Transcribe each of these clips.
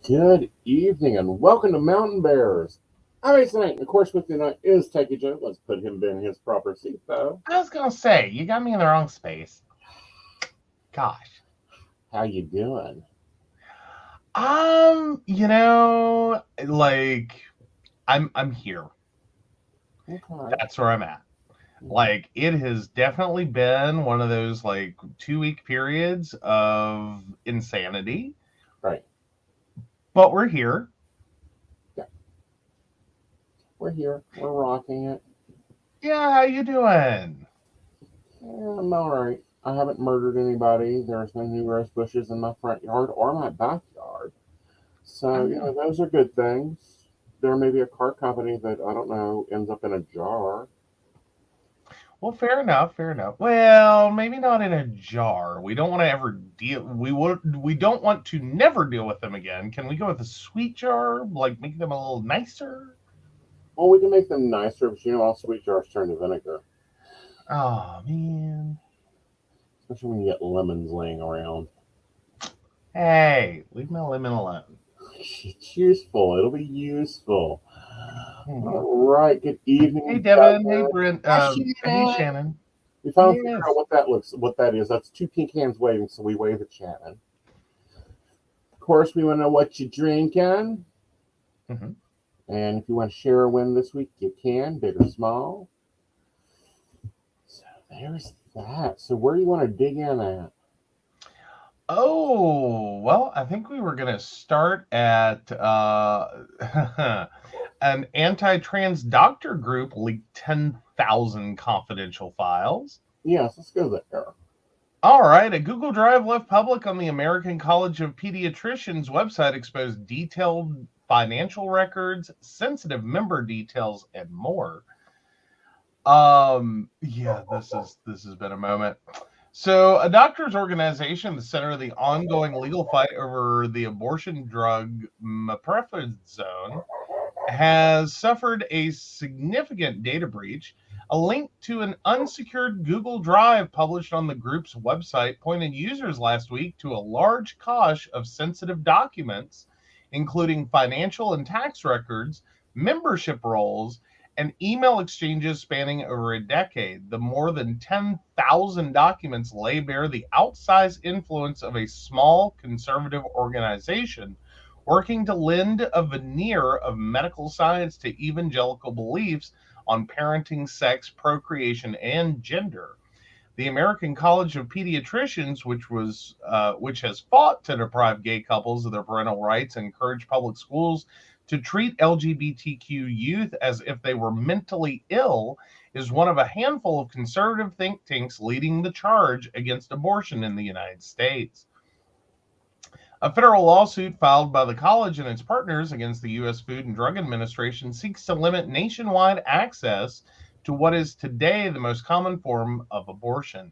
Good evening and welcome to Mountain Bears. I'm Aeson, and of course with me tonight is techy-ish. Let's put him in his proper seat though. I was gonna say, you got me in the wrong space. Gosh. How you doing? You know, like I'm here. Okay. That's where I'm at. Like it has definitely been one of those like 2 week periods of insanity, Right. but we're here. Yeah. We're here. We're rocking it. Yeah, how you doing? Yeah, I'm alright. I haven't murdered anybody. There's no new rose bushes in my front yard or my backyard. So, Oh, those are good things. There may be a car company that, I don't know, ends up in a jar. well, fair enough, fair enough. Well, maybe not in a jar. We don't want to ever deal. We don't want to never deal with them again. Can we go with a sweet jar, like make them a little nicer? Well, we can make them nicer, but all sweet jars turn to vinegar, Oh man. especially when you get lemons laying around. Hey, leave my lemon alone. It's useful. It'll be useful. Hmm. All right. Good Hey evening, Devin. Hey Devin. Brent. Hey Shannon. Shannon. We finally figured out Yes. what that is. That's two pink hands waving, so we wave at Shannon. Of course, we want to know what you're drinking, Hmm. and if you want to share a win this week, you can, big or small. So there's that. So where do you want to dig in at? Oh well, I think we were gonna start at an anti-trans doctor group leaked 10,000 confidential files. Yes, let's go there. All right, a Google Drive left public on the American College of Pediatricians website exposed detailed financial records, sensitive member details, and more. Yeah, this has been a moment. So, a doctors organization, the center of the ongoing legal fight over the abortion drug mifepristone, has suffered a significant data breach. A link to an unsecured Google Drive published on the group's website pointed users last week to a large cache of sensitive documents, including financial and tax records, membership rolls, and email exchanges spanning over a decade. The more than 10,000 documents lay bare the outsized influence of a small conservative organization working to lend a veneer of medical science to evangelical beliefs on parenting, sex, procreation, and gender. The American College of Pediatricians, which has fought to deprive gay couples of their parental rights and encourage public schools to treat LGBTQ youth as if they were mentally ill, is one of a handful of conservative think tanks leading the charge against abortion in the United States. A federal lawsuit filed by the college and its partners against the U.S. Food and Drug Administration seeks to limit nationwide access to what is today the most common form of abortion.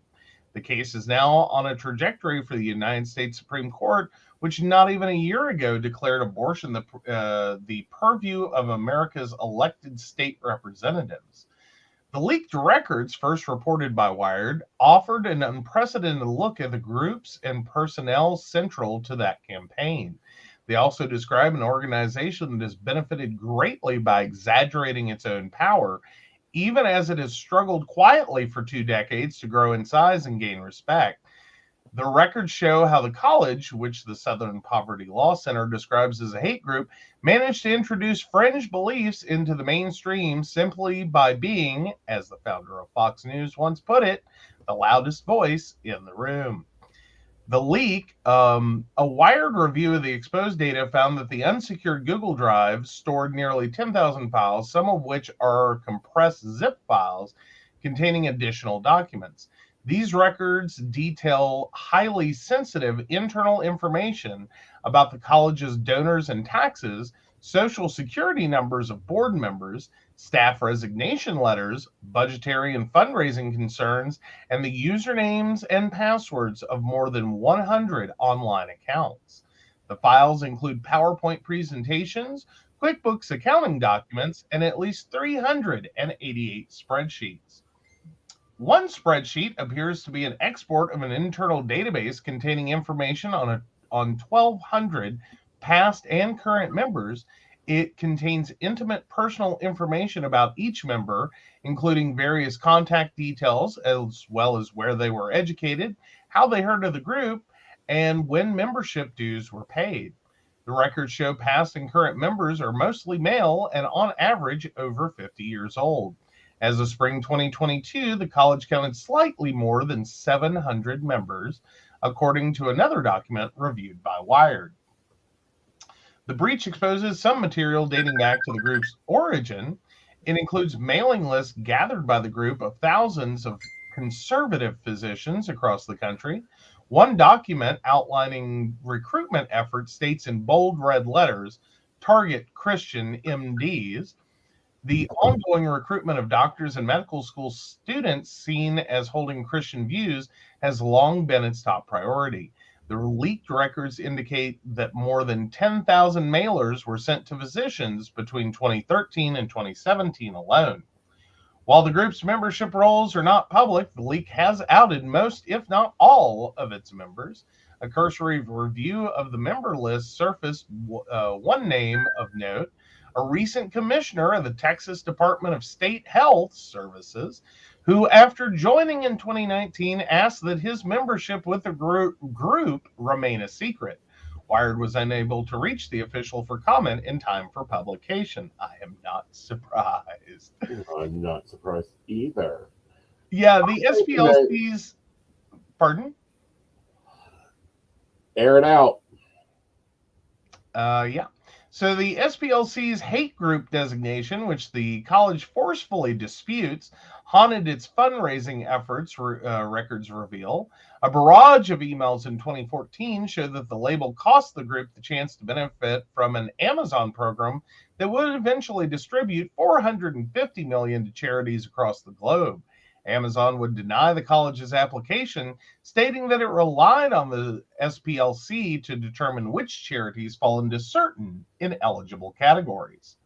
The case is now on a trajectory for the United States Supreme Court, which not even a year ago declared abortion the purview of America's elected state representatives. The leaked records, first reported by Wired, offered an unprecedented look at the groups and personnel central to that campaign. They also describe an organization that has benefited greatly by exaggerating its own power, even as it has struggled quietly for 2 decades to grow in size and gain respect. The records show how the college, which the Southern Poverty Law Center describes as a hate group, managed to introduce fringe beliefs into the mainstream simply by being, as the founder of Fox News once put it, the loudest voice in the room. The leak, a Wired review of the exposed data found that the unsecured Google Drive stored nearly 10,000 files, some of which are compressed zip files containing additional documents. These records detail highly sensitive internal information about the college's donors and taxes, social security numbers of board members, staff resignation letters, budgetary and fundraising concerns, and the usernames and passwords of more than 100 online accounts. The files include PowerPoint presentations, QuickBooks accounting documents, and at least 388 spreadsheets. One spreadsheet appears to be an export of an internal database containing information on 1,200 past and current members. It contains intimate personal information about each member, including various contact details, as well as where they were educated, how they heard of the group, and when membership dues were paid. The records show past and current members are mostly male and on average over 50 years old. As of spring 2022, the college counted slightly more than 700 members, according to another document reviewed by Wired. The breach exposes some material dating back to the group's origin. It includes mailing lists gathered by the group of thousands of conservative physicians across the country. One document outlining recruitment efforts states in bold red letters, target Christian MDs. The ongoing recruitment of doctors and medical school students seen as holding Christian views has long been its top priority. The leaked records indicate that more than 10,000 mailers were sent to physicians between 2013 and 2017 alone. While the group's membership rolls are not public, the leak has outed most, if not all, of its members. A cursory review of the member list surfaced one name of note, a recent commissioner of the Texas Department of State Health Services, who, after joining in 2019, asked that his membership with the group remain a secret. Wired was unable to reach the official for comment in time for publication. I am not surprised. I'm not surprised either. Yeah, the SPLC's... Pardon? Air it out. Yeah. So the SPLC's hate group designation, which the college forcefully disputes, haunted its fundraising efforts, records reveal. A barrage of emails in 2014 showed that the label cost the group the chance to benefit from an Amazon program that would eventually distribute $450 million to charities across the globe. Amazon would deny the college's application, stating that it relied on the SPLC to determine which charities fall into certain ineligible categories.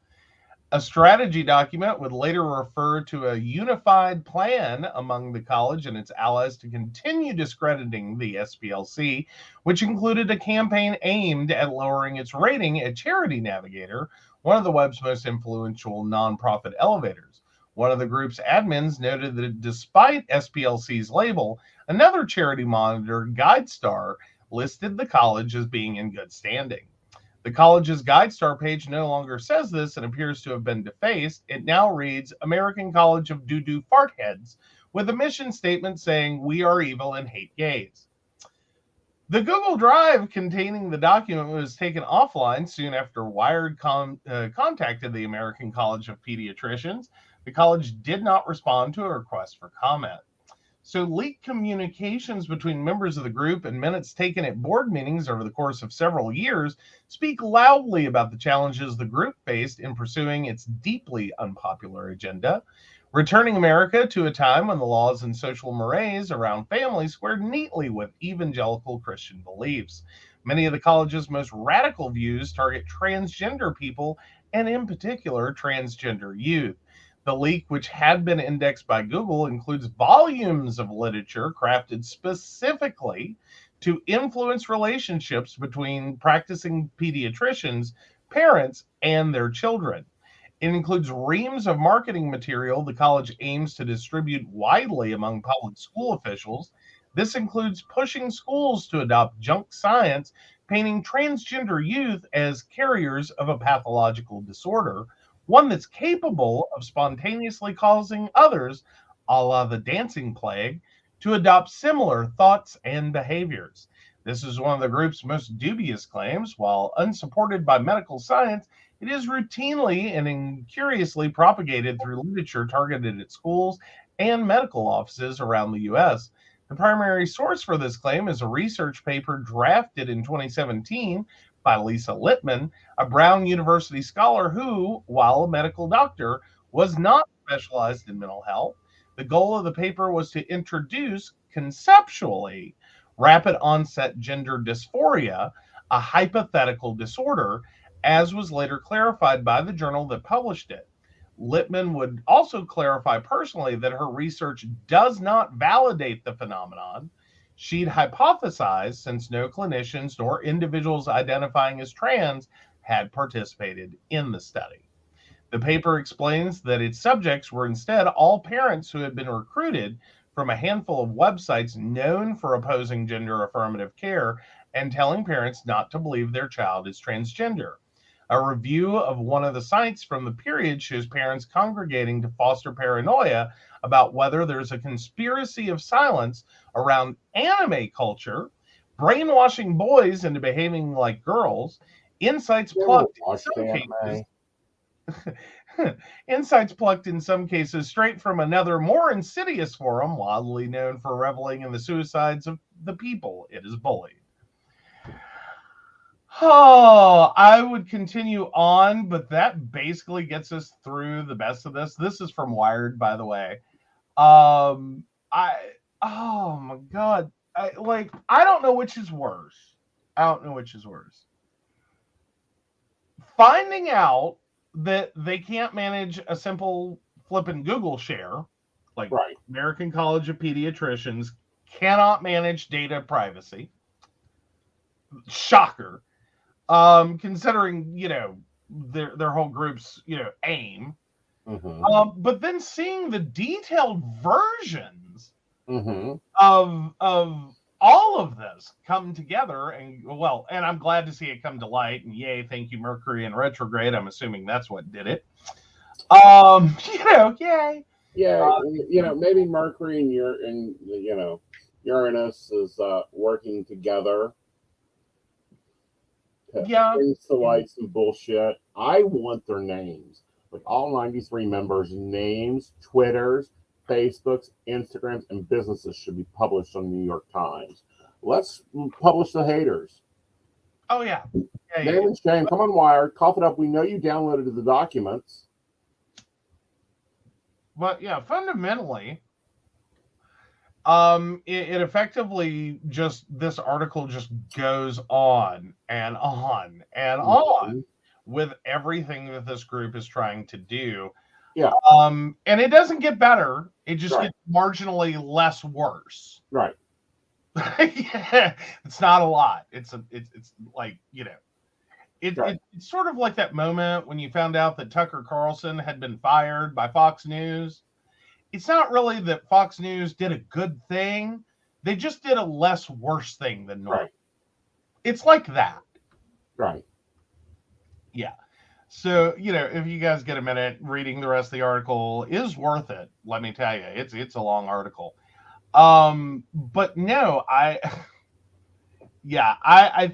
A strategy document would later refer to a unified plan among the college and its allies to continue discrediting the SPLC, which included a campaign aimed at lowering its rating at Charity Navigator, one of the web's most influential nonprofit elevators. One of the group's admins noted that despite SPLC's label, another charity monitor, GuideStar, listed the college as being in good standing. The college's GuideStar page no longer says this and appears to have been defaced. It now reads American College of Doo-Doo Fartheads, with a mission statement saying, "We are evil and hate gays." The Google Drive containing the document was taken offline soon after Wired contacted the American College of Pediatricians. The college did not respond to a request for comment. So leaked communications between members of the group and minutes taken at board meetings over the course of several years speak loudly about the challenges the group faced in pursuing its deeply unpopular agenda, returning America to a time when the laws and social mores around family squared neatly with evangelical Christian beliefs. Many of the college's most radical views target transgender people and, in particular, transgender youth. The leak, which had been indexed by Google, includes volumes of literature crafted specifically to influence relationships between practicing pediatricians, parents, and their children. It includes reams of marketing material the college aims to distribute widely among public school officials. This includes pushing schools to adopt junk science, painting transgender youth as carriers of a pathological disorder, one that's capable of spontaneously causing others, a la the dancing plague, to adopt similar thoughts and behaviors. This is one of the group's most dubious claims. While unsupported by medical science, it is routinely and incuriously propagated through literature targeted at schools and medical offices around the U.S. The primary source for this claim is a research paper drafted in 2017 by Lisa Littman, a Brown University scholar who, while a medical doctor, was not specialized in mental health. The goal of the paper was to introduce conceptually rapid onset gender dysphoria, a hypothetical disorder, as was later clarified by the journal that published it. Littman would also clarify personally that her research does not validate the phenomenon. She'd hypothesized, since no clinicians nor individuals identifying as trans had participated in the study. The paper explains that its subjects were instead all parents who had been recruited from a handful of websites known for opposing gender affirmative care and telling parents not to believe their child is transgender. A review of one of the sites from the period shows parents congregating to foster paranoia about whether there's a conspiracy of silence around anime culture, brainwashing boys into behaving like girls, insights You ever plucked in watched some anime? cases. Insights plucked in some cases straight from another, more insidious forum, wildly known for reveling in the suicides of the people it is bullied. Oh, I would continue on, but that basically gets us through the best of this. This is from Wired, by the way. I oh my god, I don't know which is worse. I don't know which is worse. Finding out that they can't manage a simple flippin' Google share, like Right. American College of Pediatricians cannot manage data privacy. Shocker. Considering, their whole group's, aim. Mm-hmm. But then seeing the detailed versions Mm-hmm. of all of this come together, and I'm glad to see it come to light, and yay, thank you, Mercury in retrograde. I'm assuming that's what did it. Yay. Yeah, maybe Mercury and Uranus is working together to Yeah. bring to light some bullshit. I want their names, like all 93 members' names, Twitters, Facebooks, Instagrams, and businesses should be published on the New York Times. Let's publish the haters. Oh yeah. Name and shame. Come on, Wired. Cough it up. We know you downloaded the documents. But yeah, fundamentally, it effectively just, this article just goes on and on and on with everything that this group is trying to do. Yeah. And it doesn't get better. It just gets marginally less worse. Right. Yeah, it's not a lot. It's like, it's sort of like that moment when you found out that Tucker Carlson had been fired by Fox News. It's not really that Fox News did a good thing. They just did a less worse thing than normal. Right. It's like that. Right. Yeah. So, if you guys get a minute, reading the rest of the article is worth it. Let me tell you, it's a long article. But no, I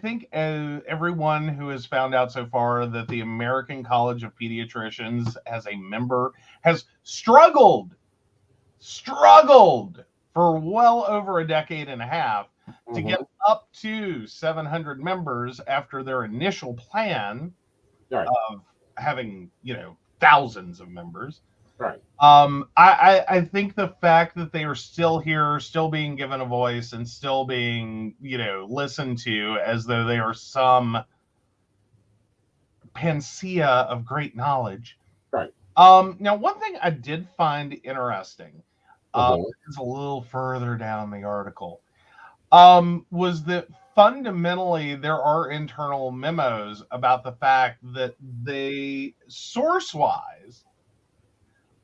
think everyone who has found out so far that the American College of Pediatricians as a member has struggled for well over a decade and a half to get up to 700 members after their initial plan of having, thousands of members. Right. I think the fact that they are still here, still being given a voice, and still being, listened to as though they are some panacea of great knowledge. Right. Now, one thing I did find interesting, is a little further down the article, was that fundamentally there are internal memos about the fact that they, source-wise,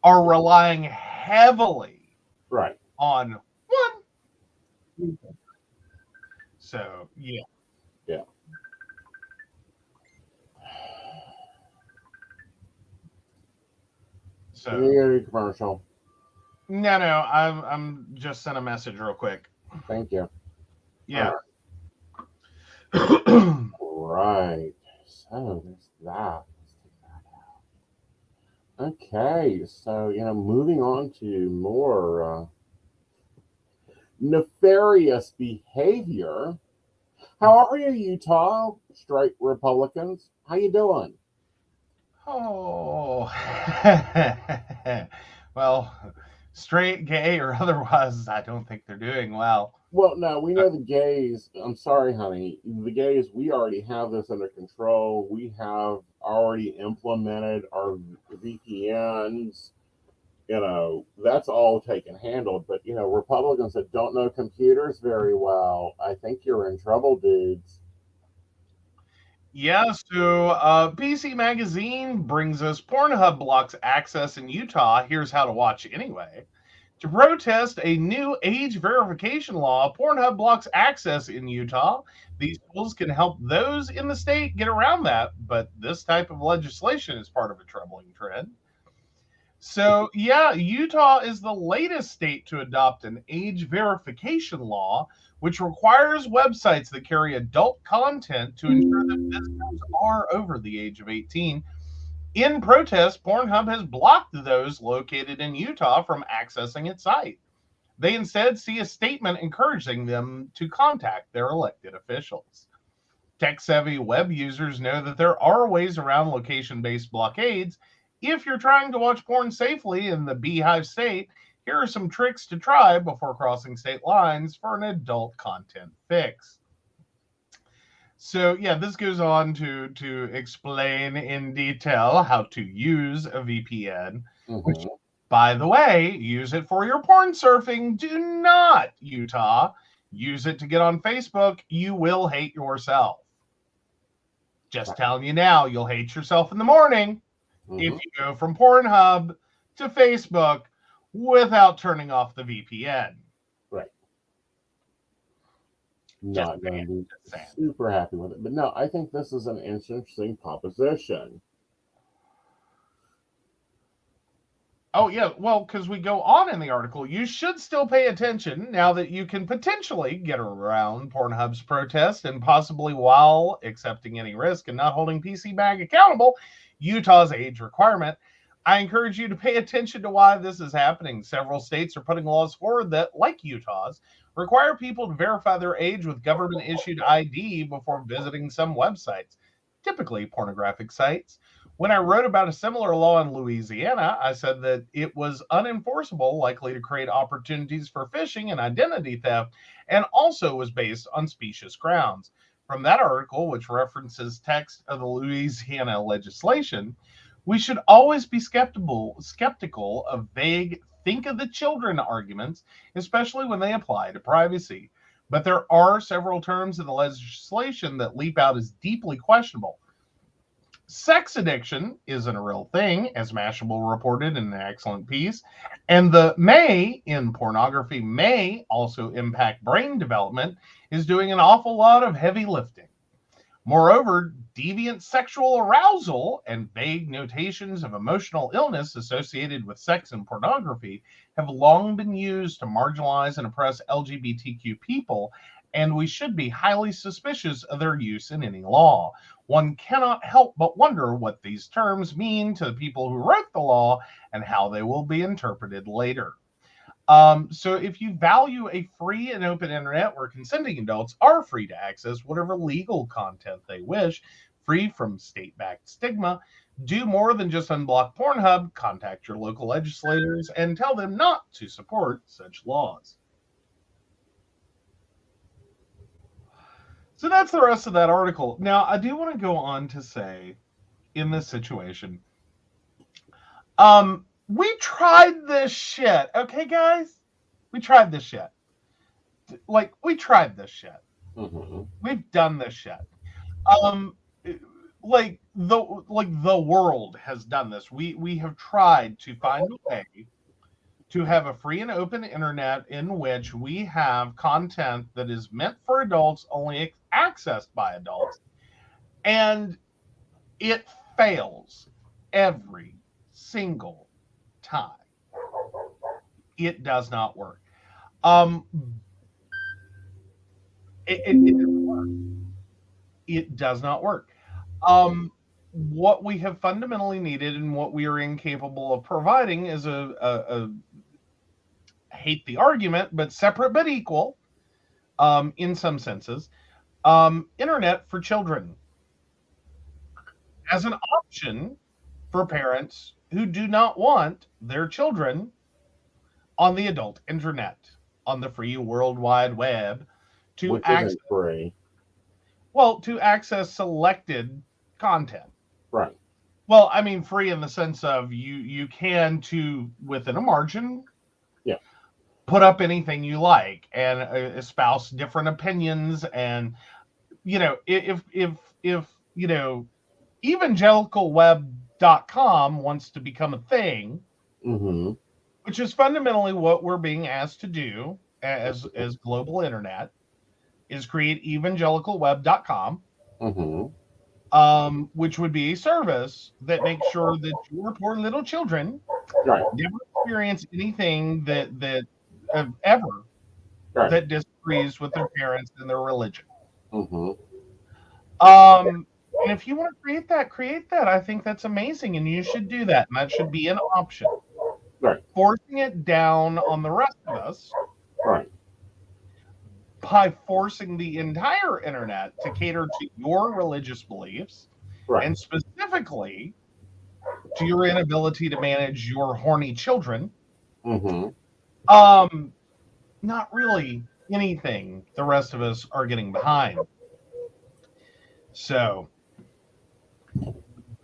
are relying heavily on one. So, yeah. Yeah. So, commercial. No, I'm just sent a message real quick. Thank you. Yeah. Right. So there's that. Let's take that out. Okay. So, moving on to more nefarious behavior. How are you, Utah? Straight Republicans. How you doing? Oh. Well, straight, gay, or otherwise, I don't think they're doing well. Well, no, we know the gays. I'm sorry, honey. The gays, we already have this under control. We have already implemented our VPNs that's all taken handled. But, Republicans that don't know computers very well, I think you're in trouble, dudes. Yeah, so PC Magazine brings us Pornhub blocks access in Utah. Here's how to watch anyway. To protest a new age verification law, Pornhub blocks access in Utah. These tools can help those in the state get around that, but this type of legislation is part of a troubling trend. So, yeah, Utah is the latest state to adopt an age verification law, which requires websites that carry adult content to ensure that visitors are over the age of 18. In protest, Pornhub has blocked those located in Utah from accessing its site. They instead see a statement encouraging them to contact their elected officials. Tech-savvy web users know that there are ways around location-based blockades. If you're trying to watch porn safely in the Beehive state, here are some tricks to try before crossing state lines for an adult content fix. So, yeah, this goes on to explain in detail how to use a VPN, which, by the way, use it for your porn surfing. Do not, Utah, use it to get on Facebook. You will hate yourself. Just telling you now, you'll hate yourself in the morning if you go from Pornhub to Facebook without turning off the VPN. Right. Not going to be super happy with it. But no, I think this is an interesting proposition. Oh, yeah. Well, because we go on in the article, you should still pay attention now that you can potentially get around Pornhub's protest and possibly, while accepting any risk and not holding PC Mag accountable, Utah's age requirement. I encourage you to pay attention to why this is happening. Several states are putting laws forward that, like Utah's, require people to verify their age with government-issued ID before visiting some websites, typically pornographic sites. When I wrote about a similar law in Louisiana, I said that it was unenforceable, likely to create opportunities for phishing and identity theft, and also was based on specious grounds. From that article, which references text of the Louisiana legislation, we should always be skeptical of vague think of the children arguments, especially when they apply to privacy. But there are several terms in the legislation that leap out as deeply questionable. Sex addiction isn't a real thing, as Mashable reported in an excellent piece, and the may in pornography may also impact brain development is doing an awful lot of heavy lifting. Moreover, deviant sexual arousal and vague notations of emotional illness associated with sex and pornography have long been used to marginalize and oppress LGBTQ people, and we should be highly suspicious of their use in any law. One cannot help but wonder what these terms mean to the people who wrote the law and how they will be interpreted later. So if you value a free and open internet where consenting adults are free to access whatever legal content they wish, free from state-backed stigma, do more than just unblock Pornhub, contact your local legislators, and tell them not to support such laws. So that's the rest of that article. Now, I do want to go on to say, in this situation, we tried this shit, okay, guys? We tried this shit. We tried this shit. We've done this shit. The world has done this. We have tried to find a way to have a free and open internet in which we have content that is meant for adults, only accessed by adults, and it fails every single time. It does not work. It doesn't work. It does not work. What we have fundamentally needed and what we are incapable of providing is a hate the argument, but separate but equal, in some senses, internet for children as an option for parents who do not want their children on the adult internet, on the free World Wide Web, to access free. Well, to access selected content. Right. Well, I mean, free in the sense of you can, to within a margin, Yeah. put up anything you like and espouse different opinions. And if evangelicalweb.com wants to become a thing, Mm-hmm. which is fundamentally what we're being asked to do as global internet, is create evangelicalweb.com, Mm-hmm. which would be a service that makes sure that your poor little children Right. never experience anything that ever Right. that disagrees with their parents and their religion. Mm-hmm. And if you want to create that. I think that's amazing, and you should do that. And that should be an option. Right. Forcing it down on the rest of us Right. by forcing the entire internet to cater to your religious beliefs, Right. and specifically to your inability to manage your horny children. Mm-hmm. Not really anything the rest of us are getting behind. So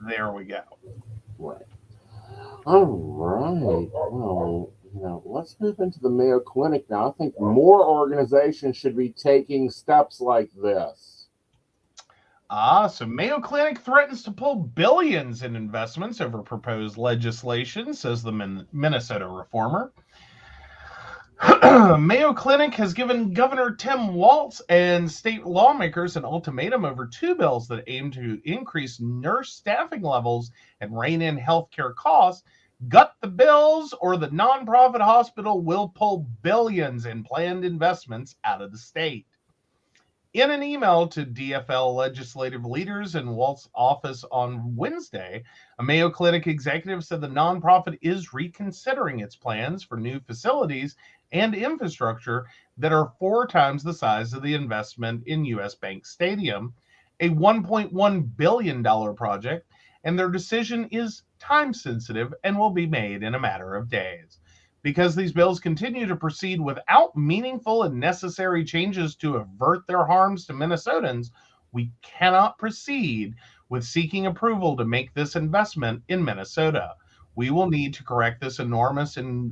there we go. Right. All right. Well, let's move into the Mayo Clinic now. I think more organizations should be taking steps like this. So Mayo Clinic threatens to pull billions in investments over proposed legislation, says the Minnesota Reformer. Mayo Clinic has given Governor Tim Walz and state lawmakers an ultimatum over two bills that aim to increase nurse staffing levels and rein in healthcare costs. Gut the bills, or the nonprofit hospital will pull billions in planned investments out of the state. In an email to DFL legislative leaders in Walz's office on Wednesday, a Mayo Clinic executive said the nonprofit is reconsidering its plans for new facilities and infrastructure that are 4 times the size of the investment in US Bank Stadium, a $1.1 billion project, and their decision is time sensitive and will be made in a matter of days. Because these bills continue to proceed without meaningful and necessary changes to avert their harms to Minnesotans, we cannot proceed with seeking approval to make this investment in Minnesota. We will need to correct this enormous we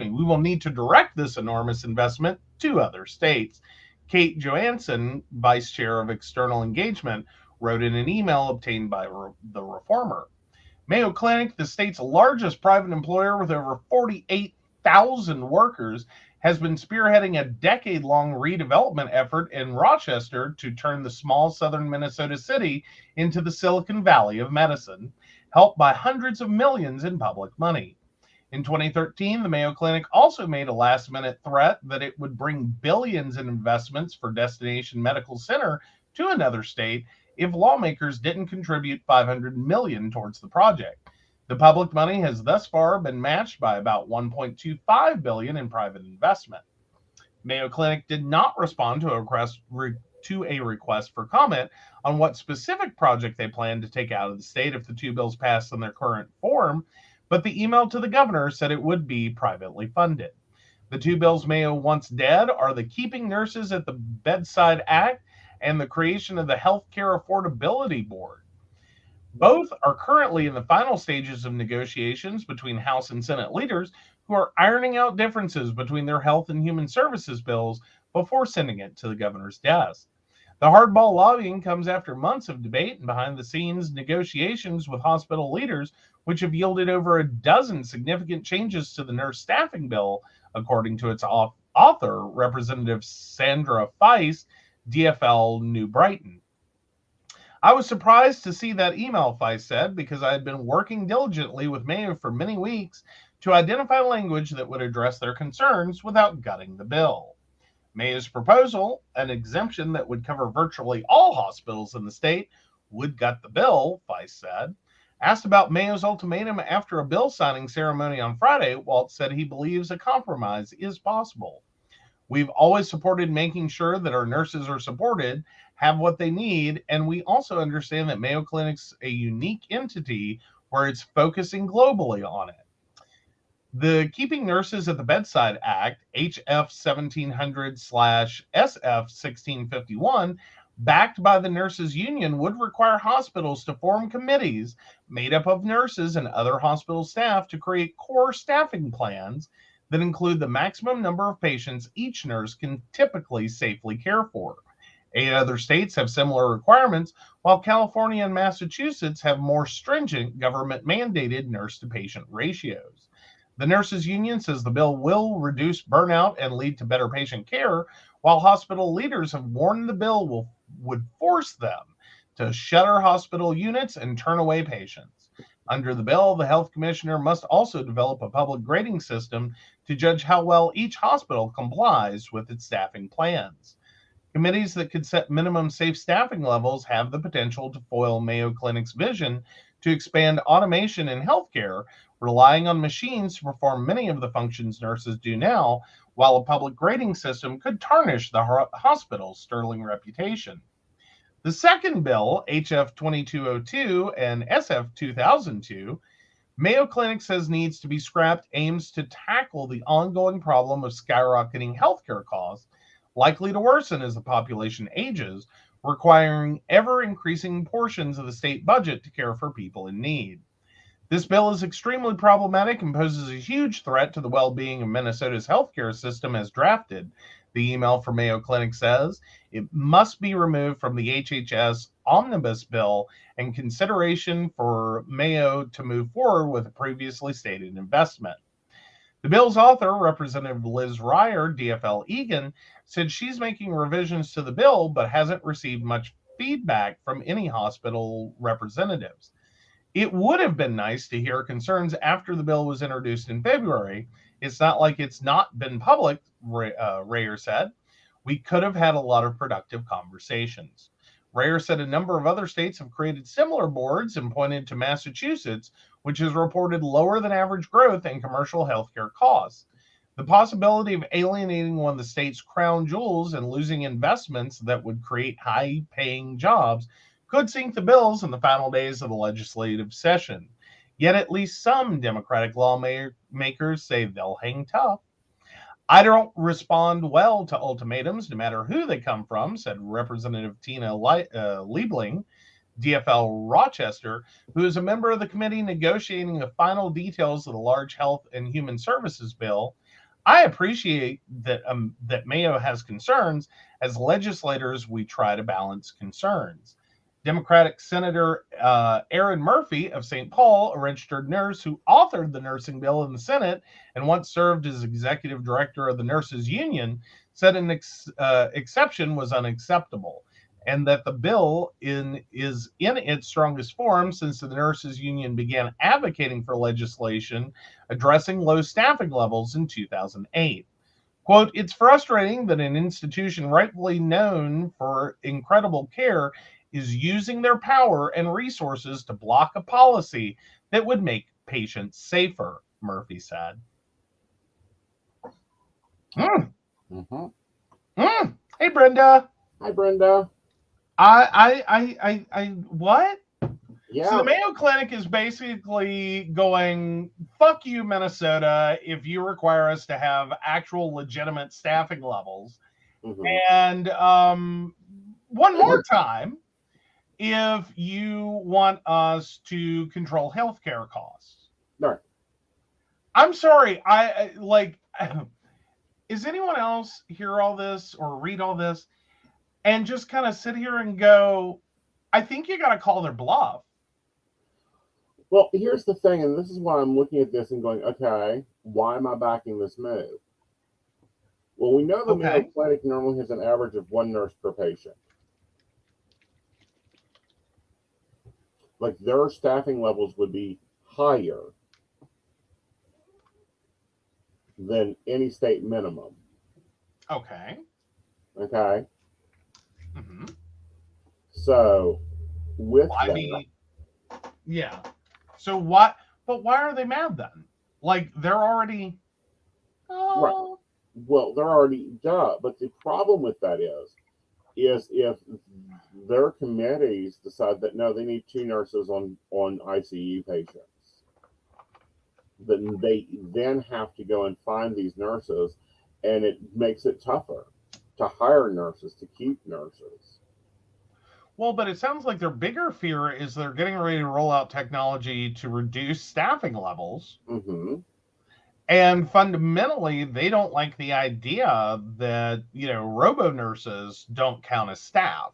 will need to direct this enormous investment to other states. Kate Johansson, vice chair of external engagement, wrote in an email obtained by the Reformer. Mayo Clinic, the state's largest private employer with over 48,000 workers, has been spearheading a decade-long redevelopment effort in Rochester to turn the small southern Minnesota city into the Silicon Valley of medicine, helped by hundreds of millions in public money. In 2013, the Mayo Clinic also made a last-minute threat that it would bring billions in investments for Destination Medical Center to another state if lawmakers didn't contribute $500 million towards the project. The public money has thus far been matched by about $1.25 billion in private investment. Mayo Clinic did not respond to a request for comment on what specific project they plan to take out of the state if the two bills passed in their current form, but the email to the governor said it would be privately funded. The two bills Mayo wants dead are the Keeping Nurses at the Bedside Act and the creation of the Healthcare Affordability Board. Both are currently in the final stages of negotiations between House and Senate leaders who are ironing out differences between their health and human services bills before sending it to the governor's desk. The hardball lobbying comes after months of debate and behind-the-scenes negotiations with hospital leaders, which have yielded over a dozen significant changes to the nurse staffing bill, according to its author, Representative Sandra Feist, DFL New Brighton. I was surprised to see that email, Feist said, because I had been working diligently with Mayo for many weeks to identify language that would address their concerns without gutting the bill. Mayo's proposal, an exemption that would cover virtually all hospitals in the state, would gut the bill, Feist said. Asked about Mayo's ultimatum after a bill signing ceremony on Friday, Walz said he believes a compromise is possible. We've always supported making sure that our nurses are supported, have what they need, and we also understand that Mayo Clinic's a unique entity where it's focusing globally on it. The Keeping Nurses at the Bedside Act, HF 1700/SF 1651, backed by the nurses union, would require hospitals to form committees made up of nurses and other hospital staff to create core staffing plans that include the maximum number of patients each nurse can typically safely care for. 8 other states have similar requirements, while California and Massachusetts have more stringent government mandated nurse to patient ratios. The nurses union says the bill will reduce burnout and lead to better patient care, while hospital leaders have warned the bill would force them to shutter hospital units and turn away patients. Under the bill, the health commissioner must also develop a public grading system to judge how well each hospital complies with its staffing plans. Committees that could set minimum safe staffing levels have the potential to foil Mayo Clinic's vision to expand automation in healthcare, relying on machines to perform many of the functions nurses do now, while a public grading system could tarnish the hospital's sterling reputation. The second bill, HF 2202 and SF 2002, Mayo Clinic says needs to be scrapped, aims to tackle the ongoing problem of skyrocketing healthcare costs, likely to worsen as the population ages, requiring ever-increasing portions of the state budget to care for people in need. This bill is extremely problematic and poses a huge threat to the well-being of Minnesota's healthcare system as drafted. The email from Mayo Clinic says it must be removed from the HHS omnibus bill and consideration for Mayo to move forward with a previously stated investment. The bill's author, Representative Liz Ryer, DFL Egan, said she's making revisions to the bill but hasn't received much feedback from any hospital representatives. It would have been nice to hear concerns after the bill was introduced in February. It's not like it's not been public, Rayer said. We could have had a lot of productive conversations. Rayer said a number of other states have created similar boards and pointed to Massachusetts, which has reported lower than average growth in commercial healthcare costs. The possibility of alienating one of the state's crown jewels and losing investments that would create high-paying jobs could sink the bills in the final days of the legislative session. Yet at least some Democratic lawmakers say they'll hang tough. I don't respond well to ultimatums, no matter who they come from, said Representative Tina Liebling, DFL Rochester, who is a member of the committee negotiating the final details of the large health and human services bill. I appreciate that Mayo has concerns. As legislators, we try to balance concerns. Democratic Senator Aaron Murphy of St. Paul, a registered nurse who authored the nursing bill in the Senate and once served as executive director of the nurses union, said an exception was unacceptable and that the bill is in its strongest form since the nurses union began advocating for legislation addressing low staffing levels in 2008. Quote, it's frustrating that an institution rightfully known for incredible care is using their power and resources to block a policy that would make patients safer, Murphy said. Hey, Brenda. Hi, Brenda. What? Yeah. So the Mayo Clinic is basically going, fuck you, Minnesota, if you require us to have actual legitimate staffing levels. And one more time, if you want us to control healthcare costs. Right. I'm sorry. Is anyone else hear all this or read all this and just kind of sit here and go, I think you got to call their bluff. Well, here's the thing, and this is why I'm looking at this and going, okay, why am I backing this move? Well, we know the Mayo Clinic normally has an average of one nurse per patient. Like their staffing levels would be higher than any state minimum. Okay. Mm-hmm. So with that, yeah. So what? But why are they mad then? Like they're already. Right. Well, they're already done. But the problem with that is if their committees decide that no, they need 2 nurses on ICU patients, then they have to go and find these nurses, and it makes it tougher to hire nurses, to keep nurses. Well, but it sounds like their bigger fear is they're getting ready to roll out technology to reduce staffing levels. Mm-hmm. And fundamentally, they don't like the idea that, robo nurses don't count as staff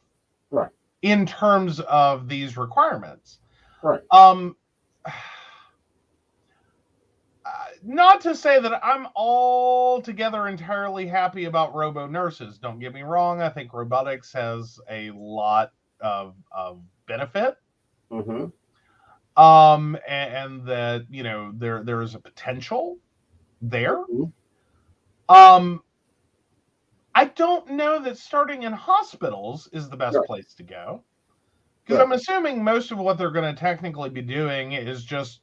Right. in terms of these requirements. Right. Not to say that I'm altogether entirely happy about robo nurses. Don't get me wrong. I think robotics has a lot of benefit. Mm-hmm. And that, there is a potential there. Mm-hmm. I don't know that starting in hospitals is the best place to go. Because I'm assuming most of what they're going to technically be doing is just,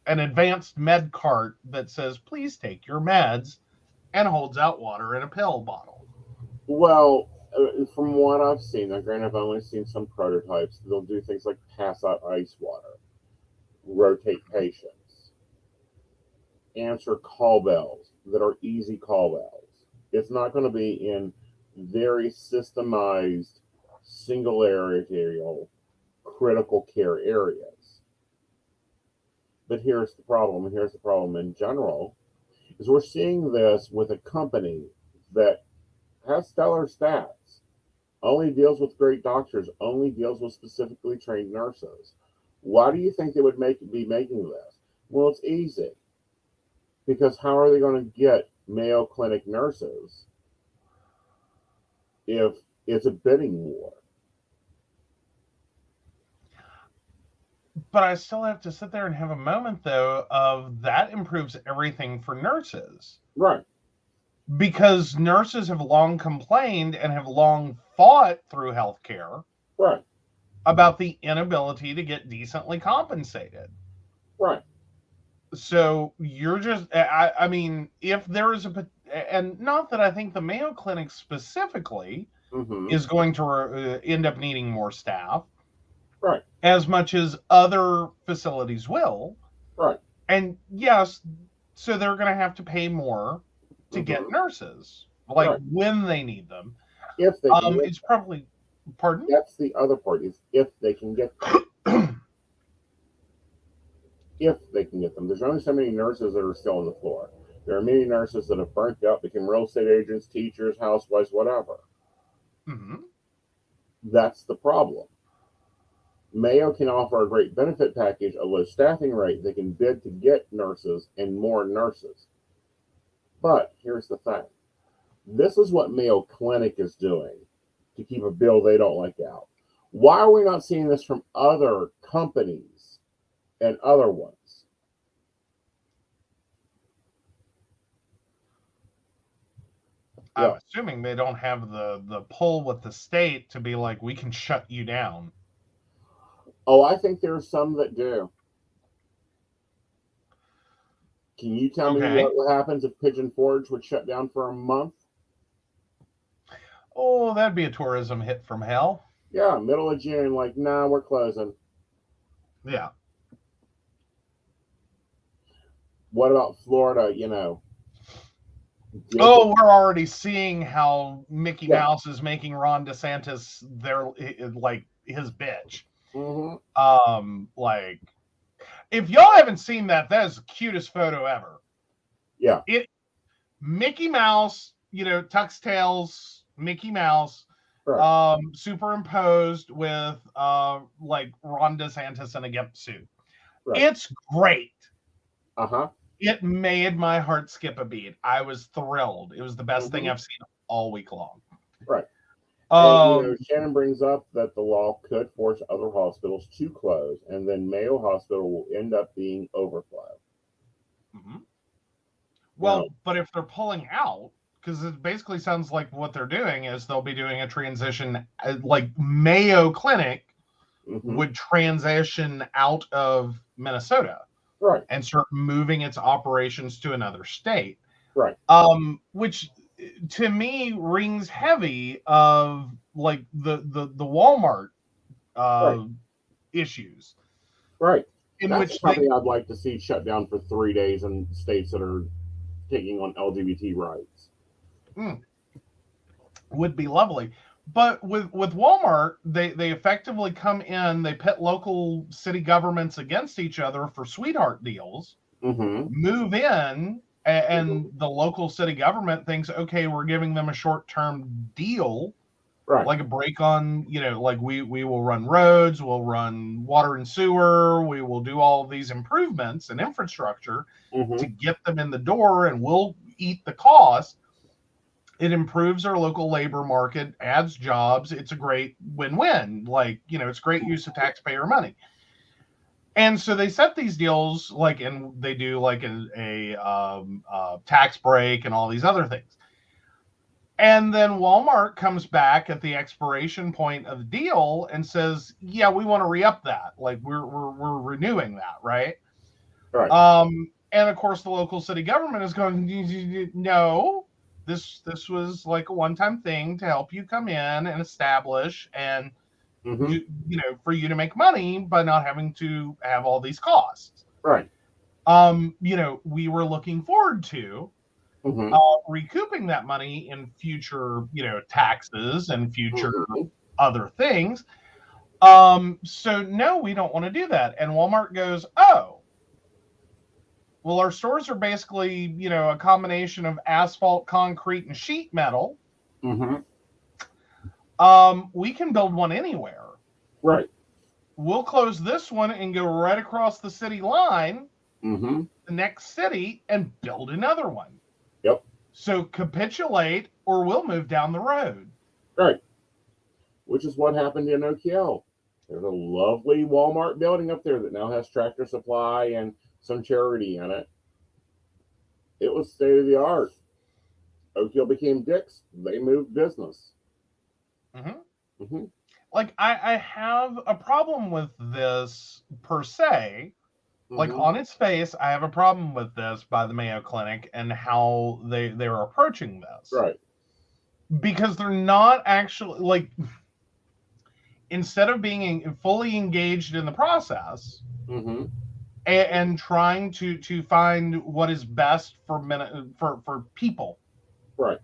an advanced med cart that says, please take your meds, and holds out water in a pill bottle. Well, from what I've seen, now granted, I've only seen some prototypes. They'll do things like pass out ice water, rotate patients, answer call bells that are easy call bells. It's not going to be in very systemized, single area, critical care areas. But here's the problem, and here's the problem in general, is we're seeing this with a company that has stellar stats, only deals with great doctors, only deals with specifically trained nurses. Why do you think they would be making this? Well, it's easy. Because how are they going to get Mayo Clinic nurses if it's a bidding war? But I still have to sit there and have a moment, though, of that improves everything for nurses. Right. Because nurses have long complained and have long fought through healthcare Right. about the inability to get decently compensated. Right. So you're just, I mean, if there is and not that I think the Mayo Clinic specifically is going to end up needing more staff. Right. As much as other facilities will. Right. And yes, so they're going to have to pay more to get nurses, like when they need them. If they can it's probably, pardon? That's the other part, is if they can get them. If they can get them. There's only so many nurses that are still on the floor. There are many nurses that have burnt out, become real estate agents, teachers, housewives, whatever. Mm-hmm. That's the problem. Mayo can offer a great benefit package, a low staffing rate. They can bid to get nurses and more nurses. But here's the thing. This is what Mayo Clinic is doing to keep a bill they don't like out. Why are we not seeing this from other companies and other ones? I'm assuming they don't have the pull with the state to be like, we can shut you down. Oh, I think there's some that do. Can you tell me what happens if Pigeon Forge would shut down for a month? Oh, that'd be a tourism hit from hell. Yeah, middle of June, like, nah, we're closing. Yeah. What about Florida, Oh, we're already seeing how Mickey Mouse is making Ron DeSantis his bitch. Mm-hmm. Like, if y'all haven't seen that is the cutest photo ever. Yeah. Mickey Mouse, Tux Tails, Mickey Mouse, superimposed with Ron DeSantis in a gimp suit. Right. It's great. Uh-huh. It made my heart skip a beat. I was thrilled. It was the best thing I've seen all week long. Right. And, Shannon brings up that the law could force other hospitals to close, and then Mayo Hospital will end up being overflow. Mm-hmm. Well, but if they're pulling out, because it basically sounds like what they're doing is they'll be doing a transition, like Mayo Clinic would transition out of Minnesota. Right. And start moving its operations to another state. Right. Which to me rings heavy of like the Walmart issues. Right. That's something I'd like to see shut down for 3 days in states that are taking on LGBT rights. Would be lovely. But with Walmart, they effectively come in, they pit local city governments against each other for sweetheart deals, move in, and the local city government thinks, okay, we're giving them a short-term deal, Right. like a break on, like we will run roads, we'll run water and sewer, we will do all of these improvements and infrastructure to get them in the door, and we'll eat the cost. It improves our local labor market, adds jobs. It's a great win-win. Like, it's great use of taxpayer money. And so they set these deals, like, and they do like a tax break and all these other things. And then Walmart comes back at the expiration point of the deal and says, yeah, we want to re-up that. Like, we're renewing that, right? Right. And of course the local city government is going, no, this was like a one-time thing to help you come in and establish and for you to make money by not having to have all these costs. Right. We were looking forward to recouping that money in future, taxes and future other things. So no, we don't want to do that. And Walmart goes, oh, well, our stores are basically, a combination of asphalt, concrete, and sheet metal. We can build one anywhere. Right. We'll close this one and go right across the city line, the next city, and build another one. Yep. So capitulate, or we'll move down the road. Right. Which is what happened in OQL. There's a lovely Walmart building up there that now has Tractor Supply and some charity in it. It was state of the art. OQL became Dick's. They moved business. Like, I have a problem with this per se. Like, on its face, I have a problem with this by the Mayo Clinic and how they're approaching this. Right. Because they're not actually, like, instead of being fully engaged in the process and trying to find what is best for people. Right.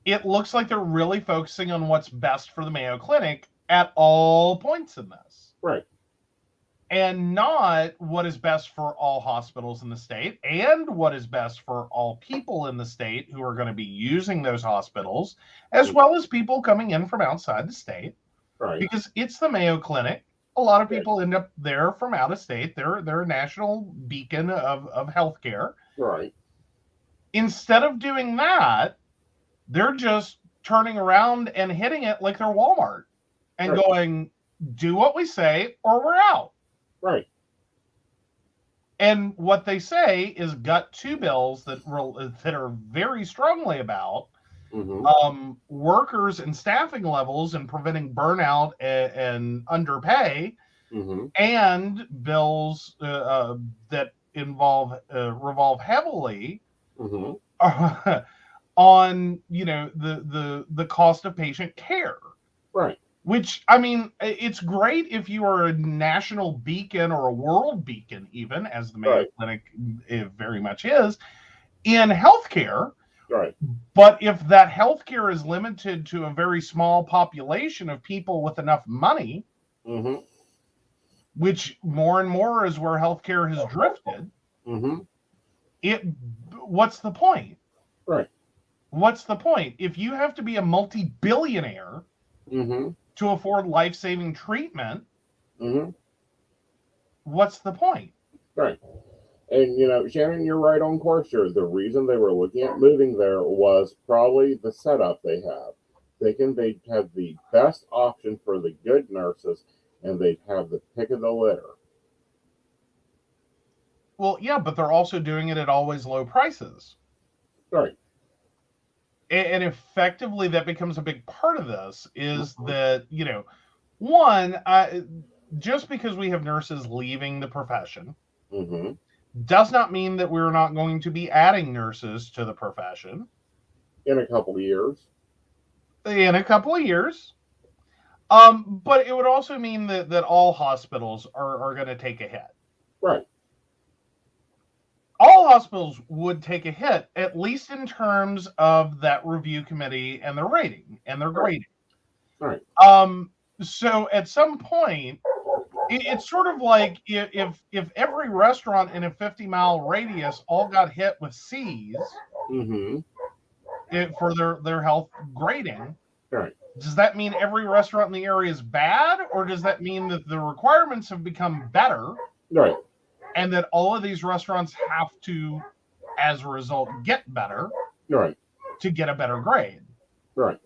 It looks like they're really focusing on what's best for the Mayo Clinic at all points in this. Right. And not what is best for all hospitals in the state and what is best for all people in the state who are going to be using those hospitals, as well as people coming in from outside the state. Right. Because it's the Mayo Clinic. A lot of people end up there from out of state. They're a national beacon of healthcare. Right. Instead of doing that, they're just turning around and hitting it like they're Walmart and going, do what we say or we're out. Right. And what they say is gut two bills that are very strongly about workers and staffing levels and preventing burnout and underpay, and bills that revolve heavily on the cost of patient care. Right. Which, I mean, it's great if you are a national beacon or a world beacon, even, as the Mayo Clinic very much is, in healthcare. Right. But if that healthcare is limited to a very small population of people with enough money, which more and more is where healthcare has drifted, what's the point? Right. What's the point? If you have to be a multi-billionaire to afford life-saving treatment, what's the point? Right. And, Shannon, you're right on course here. The reason they were looking at moving there was probably the setup they have. Thinking they'd have the best option for the good nurses, and they'd have the pick of the litter. Well, yeah, but they're also doing it at always low prices. Right. And effectively, that becomes a big part of this, is that, one, just because we have nurses leaving the profession does not mean that we're not going to be adding nurses to the profession. In a couple of years. But it would also mean that all hospitals are going to take a hit. Right. All hospitals would take a hit, at least in terms of that review committee and their rating and their grading. Right. So at some point, it's sort of like if every restaurant in a 50-mile radius all got hit with C's Mm-hmm. for their health grading, Right. does that mean every restaurant in the area is bad, or does that mean that the requirements have become better Right. and that all of these restaurants have to, as a result, get better Right. to get a better grade? Right.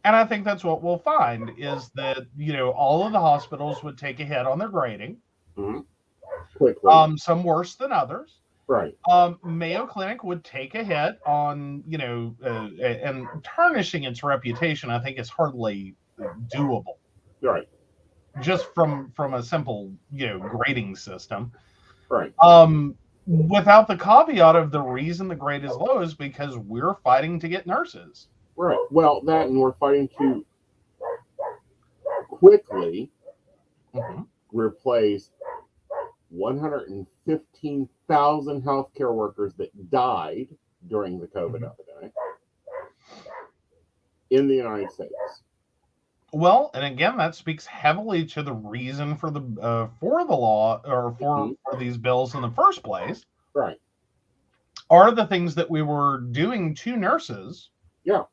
And I think that's what we'll find is that, all of the hospitals would take a hit on their grading, Mm-hmm. Quickly. some worse than others. Right. Mayo Clinic would take a hit on, and tarnishing its reputation, I think, is hardly doable. Right. Just from a simple, grading system. Right. Without the caveat of the reason the grade is low is because we're fighting to get nurses. Right. Well, that and we're fighting to quickly replace 115,000 healthcare workers that died during the COVID epidemic in the United States. Well, and again, that speaks heavily to the reason for the law or for these bills in the first place. Right. Are the things that we were doing to nurses. Yeah.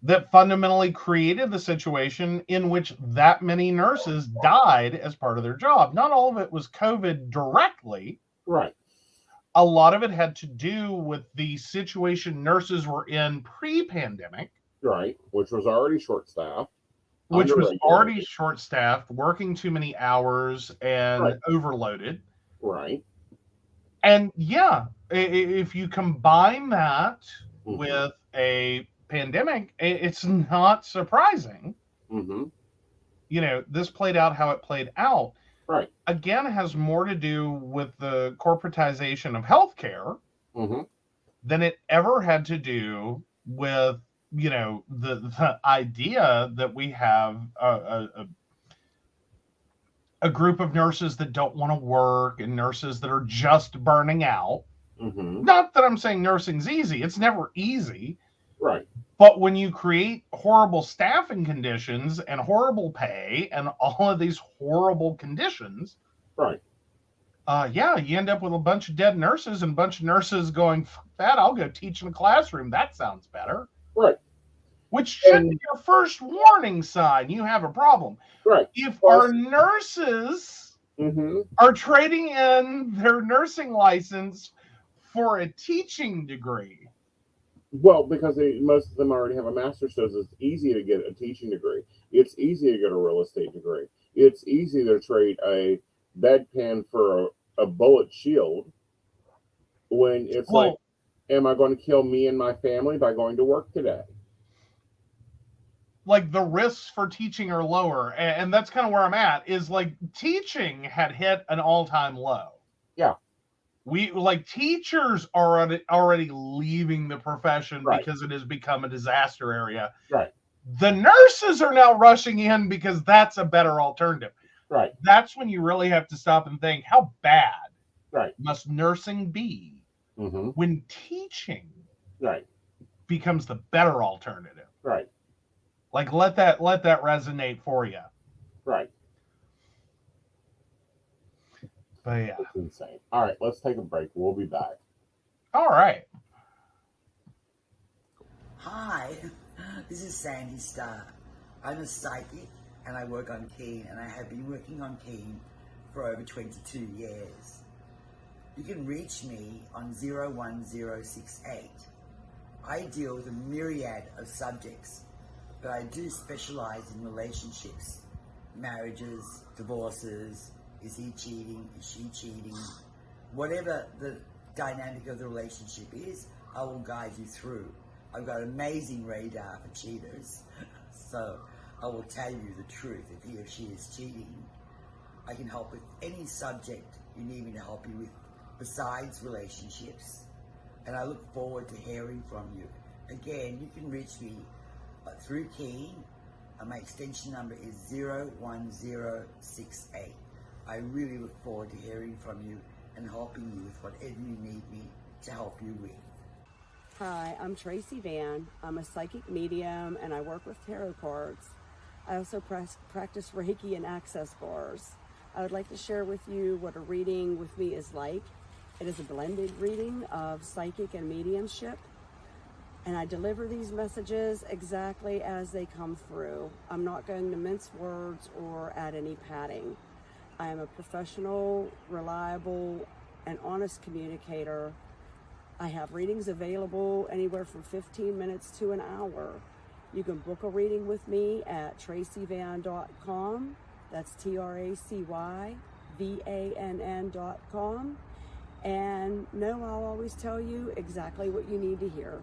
That fundamentally created the situation in which that many nurses died as part of their job. Not all of it was COVID directly. Right. A lot of it had to do with the situation nurses were in pre-pandemic. Right. Which was already short-staffed. Working too many hours and overloaded. Right. And yeah, if you combine that with a pandemic, it's not surprising. This played out how it played out. Right. Again, it has more to do with the corporatization of healthcare than it ever had to do with, the idea that we have a group of nurses that don't want to work and nurses that are just burning out. Not that I'm saying nursing's easy. It's never easy. Right. But when you create horrible staffing conditions and horrible pay and all of these horrible conditions, right. You end up with a bunch of dead nurses and a bunch of nurses going, fuck that, I'll go teach in a classroom. That sounds better. Right. Which should be your first warning sign you have a problem. Right. If our nurses are trading in their nursing license for a teaching degree. Well, because most of them already have a master's, so it's easy to get a teaching degree. It's easy to get a real estate degree. It's easy to trade a bedpan for a bullet shield when it's like, am I going to kill me and my family by going to work today? Like the risks for teaching are lower. And that's kind of where I'm at, is like teaching had hit an all-time low. Yeah. Teachers are already leaving the profession because it has become a disaster area. Right. The nurses are now rushing in because that's a better alternative. Right. That's when you really have to stop and think, how bad must nursing be when teaching becomes the better alternative? Right. Like let that resonate for you. Right. But yeah. It's insane. All right, let's take a break. We'll be back. All right. Hi, this is Sandy Starr. I'm a psychic and I work on Keen, and I have been working on Keen for over 22 years. You can reach me on 01068. I deal with a myriad of subjects, but I do specialize in relationships, marriages, divorces. Is he cheating? Is she cheating? Whatever the dynamic of the relationship is, I will guide you through. I've got amazing radar for cheaters, so I will tell you the truth if he or she is cheating. I can help with any subject you need me to help you with besides relationships, and I look forward to hearing from you. Again, you can reach me through Keen, and my extension number is 01068. I really look forward to hearing from you and helping you with whatever you need me to help you with. Hi, I'm Tracy Van. I'm a psychic medium and I work with tarot cards. I also practice Reiki and access bars. I would like to share with you what a reading with me is like. It is a blended reading of psychic and mediumship, and I deliver these messages exactly as they come through. I'm not going to mince words or add any padding. I am a professional, reliable, and honest communicator. I have readings available anywhere from 15 minutes to an hour. You can book a reading with me at tracyvan.com. That's TracyVann.com. And no, I'll always tell you exactly what you need to hear.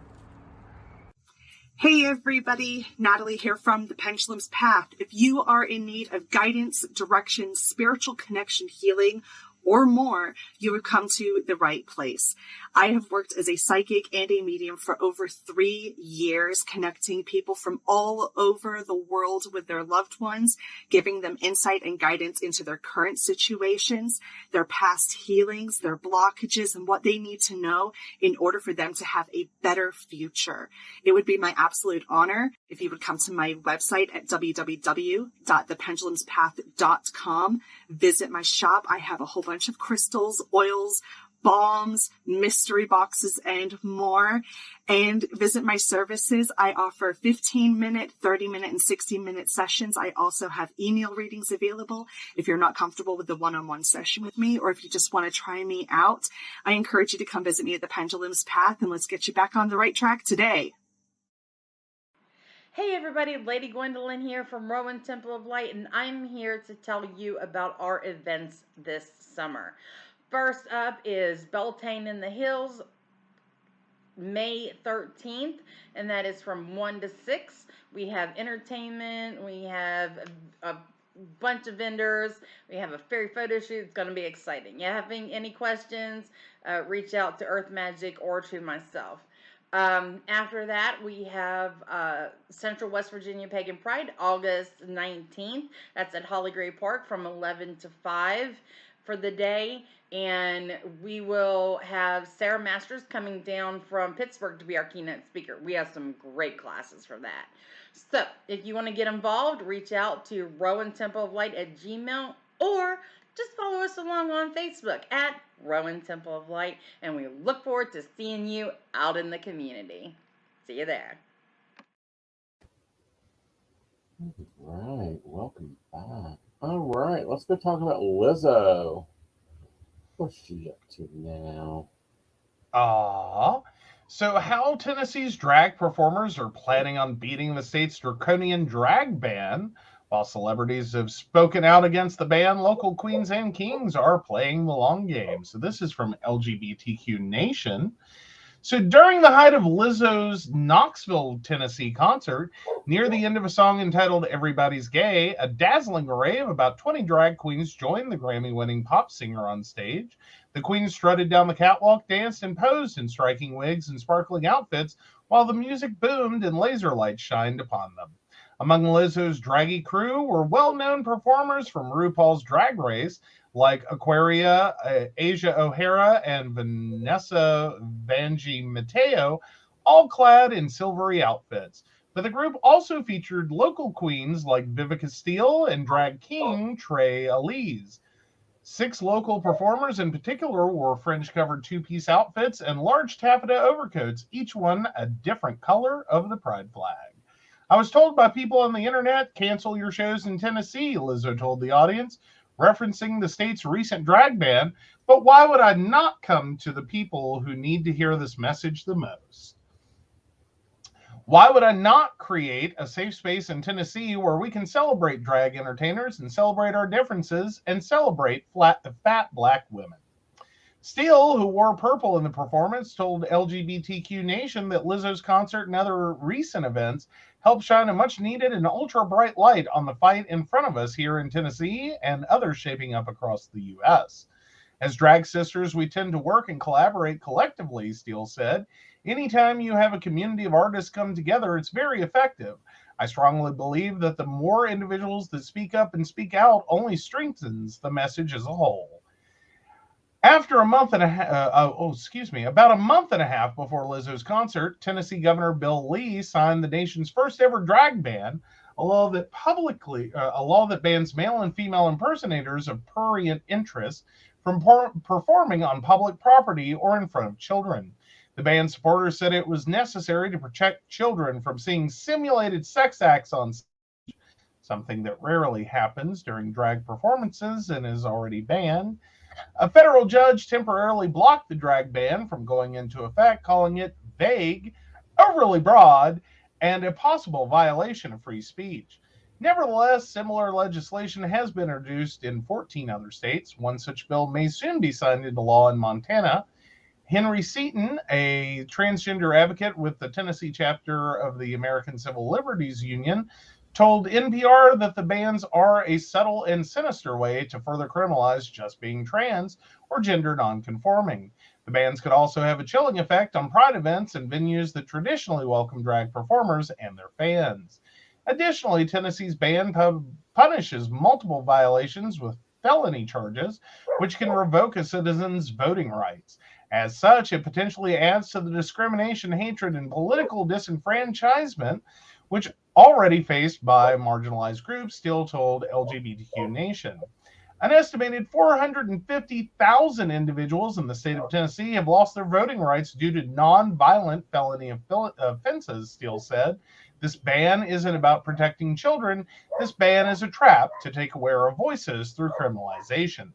Hey everybody, Natalie here from The Pendulum's Path. If you are in need of guidance, direction, spiritual connection, healing, or more, you would come to the right place. I have worked as a psychic and a medium for over 3 years, connecting people from all over the world with their loved ones, giving them insight and guidance into their current situations, their past healings, their blockages, and what they need to know in order for them to have a better future. It would be my absolute honor if you would come to my website at www.thependulumspath.com. Visit my shop. I have a whole bunch of crystals, oils, balms, mystery boxes, and more. And visit my services. I offer 15-minute, 30-minute, and 60-minute sessions. I also have email readings available if you're not comfortable with the one-on-one session with me, or if you just want to try me out. I encourage you to come visit me at the Pendulum's Path, and let's get you back on the right track today. Hey everybody, Lady Gwendolyn here from Rowan Temple of Light, and I'm here to tell you about our events this summer. First up is Beltane in the Hills, May 13th, and that is from 1 to 6. We have entertainment, we have a bunch of vendors, we have a fairy photo shoot. It's going to be exciting. You having any questions, reach out to Earth Magic or to myself. After that, we have Central West Virginia Pagan Pride, August 19th. That's at Holly Gray Park from 11 to 5 for the day. And we will have Sarah Masters coming down from Pittsburgh to be our keynote speaker. We have some great classes for that. So if you want to get involved, reach out to Rowan Temple of Light at Gmail, or just follow us along on Facebook at Rowan Temple of Light, and we look forward to seeing you out in the community. See you there. All right, welcome back. All right, let's go talk about Lizzo. What's she up to now? So how Tennessee's drag performers are planning on beating the state's draconian drag ban. While celebrities have spoken out against the ban, local queens and kings are playing the long game. So this is from LGBTQ Nation. So during the height of Lizzo's Knoxville, Tennessee concert, near the end of a song entitled Everybody's Gay, a dazzling array of about 20 drag queens joined the Grammy-winning pop singer on stage. The queens strutted down the catwalk, danced, and posed in striking wigs and sparkling outfits, while the music boomed and laser lights shined upon them. Among Lizzo's draggy crew were well-known performers from RuPaul's Drag Race, like Aquaria, Asia O'Hara, and Vanessa Vanjie Mateo, all clad in silvery outfits. But the group also featured local queens like Vivica Steele and drag king Trey Elise. 6 local performers in particular wore French-covered two-piece outfits and large taffeta overcoats, each one a different color of the pride flag. I was told by people on the internet, cancel your shows in Tennessee, Lizzo told the audience, referencing the state's recent drag ban. But why would I not come to the people who need to hear this message the most? Why would I not create a safe space in Tennessee where we can celebrate drag entertainers and celebrate our differences and celebrate fat black women? Steele, who wore purple in the performance, told LGBTQ Nation that Lizzo's concert and other recent events helped shine a much-needed and ultra-bright light on the fight in front of us here in Tennessee and others shaping up across the U.S. As drag sisters, we tend to work and collaborate collectively, Steele said. Anytime you have a community of artists come together, it's very effective. I strongly believe that the more individuals that speak up and speak out only strengthens the message as a whole. After a month and a half, about a month and a half before Lizzo's concert, Tennessee Governor Bill Lee signed the nation's first ever drag ban, a law that bans male and female impersonators of prurient interest from performing on public property or in front of children. The band's supporters said it was necessary to protect children from seeing simulated sex acts on stage, something that rarely happens during drag performances and is already banned. A federal judge temporarily blocked the drag ban from going into effect, calling it vague, overly broad, and a possible violation of free speech. Nevertheless, similar legislation has been introduced in 14 other states. One such bill may soon be signed into law in Montana. Henry Seaton, a transgender advocate with the Tennessee chapter of the American Civil Liberties Union, told NPR that the bans are a subtle and sinister way to further criminalize just being trans or gender nonconforming. The bans could also have a chilling effect on pride events and venues that traditionally welcome drag performers and their fans. Additionally, Tennessee's ban punishes multiple violations with felony charges, which can revoke a citizen's voting rights. As such, it potentially adds to the discrimination, hatred, and political disenfranchisement which already faced by marginalized groups, Steele told LGBTQ Nation. An estimated 450,000 individuals in the state of Tennessee have lost their voting rights due to non-violent felony offenses, Steele said. This ban isn't about protecting children. This ban is a trap to take away our voices through criminalization.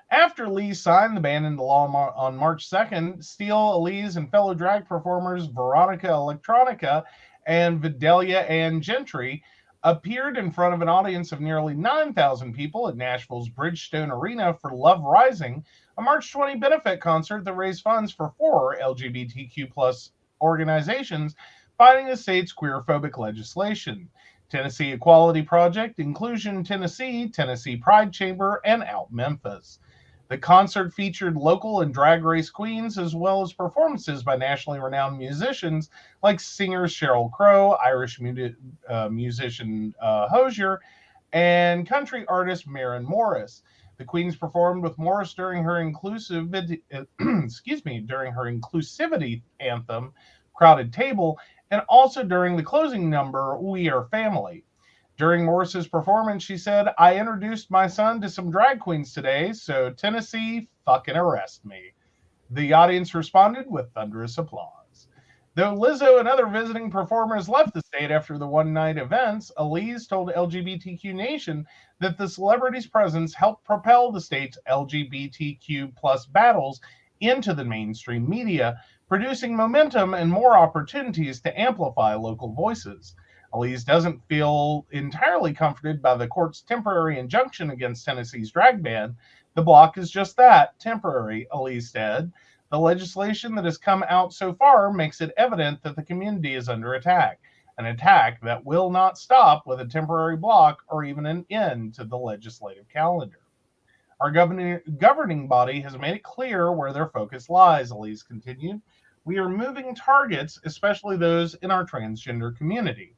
After Lee signed the ban into law on March 2nd, Steele, Elise, and fellow drag performers Veronica Electronica and Vidalia Ann Gentry appeared in front of an audience of nearly 9,000 people at Nashville's Bridgestone Arena for Love Rising, a March 20 benefit concert that raised funds for 4 LGBTQ plus organizations fighting the state's queerphobic legislation: Tennessee Equality Project, Inclusion Tennessee, Tennessee Pride Chamber, and Out Memphis. The concert featured local and drag race queens, as well as performances by nationally renowned musicians like singers Sheryl Crow, Irish musician Hozier, and country artist Maren Morris. The queens performed with Morris during her inclusivity anthem, Crowded Table, and also during the closing number, We Are Family. During Morris's performance, she said, "I introduced my son to some drag queens today, so Tennessee, fucking arrest me." The audience responded with thunderous applause. Though Lizzo and other visiting performers left the state after the one-night events, Elise told LGBTQ Nation that the celebrity's presence helped propel the state's LGBTQ plus battles into the mainstream media, producing momentum and more opportunities to amplify local voices. Elise doesn't feel entirely comforted by the court's temporary injunction against Tennessee's drag ban. The block is just that, temporary, Elise said. The legislation that has come out so far makes it evident that the community is under attack, an attack that will not stop with a temporary block or even an end to the legislative calendar. Our governing body has made it clear where their focus lies, Elise continued. We are moving targets, especially those in our transgender community.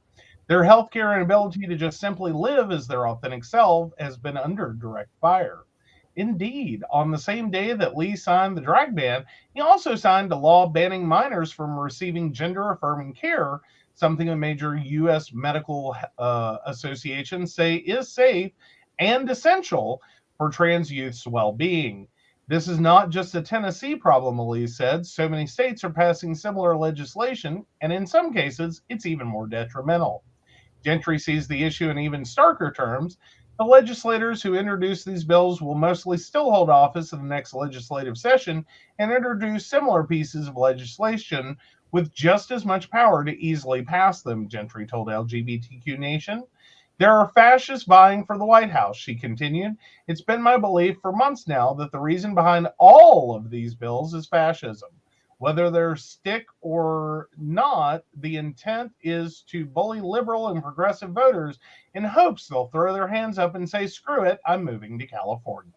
Their healthcare and ability to just simply live as their authentic self has been under direct fire. Indeed, on the same day that Lee signed the drag ban, he also signed a law banning minors from receiving gender-affirming care, something a major U.S. medical associations say is safe and essential for trans youth's well-being. This is not just a Tennessee problem, Elise said. So many states are passing similar legislation, and in some cases, it's even more detrimental. Gentry sees the issue in even starker terms. The legislators who introduce these bills will mostly still hold office in the next legislative session and introduce similar pieces of legislation with just as much power to easily pass them, Gentry told LGBTQ Nation. There are fascists vying for the White House, she continued. It's been my belief for months now that the reason behind all of these bills is fascism. Whether they're stick or not, the intent is to bully liberal and progressive voters in hopes they'll throw their hands up and say, screw it, I'm moving to California.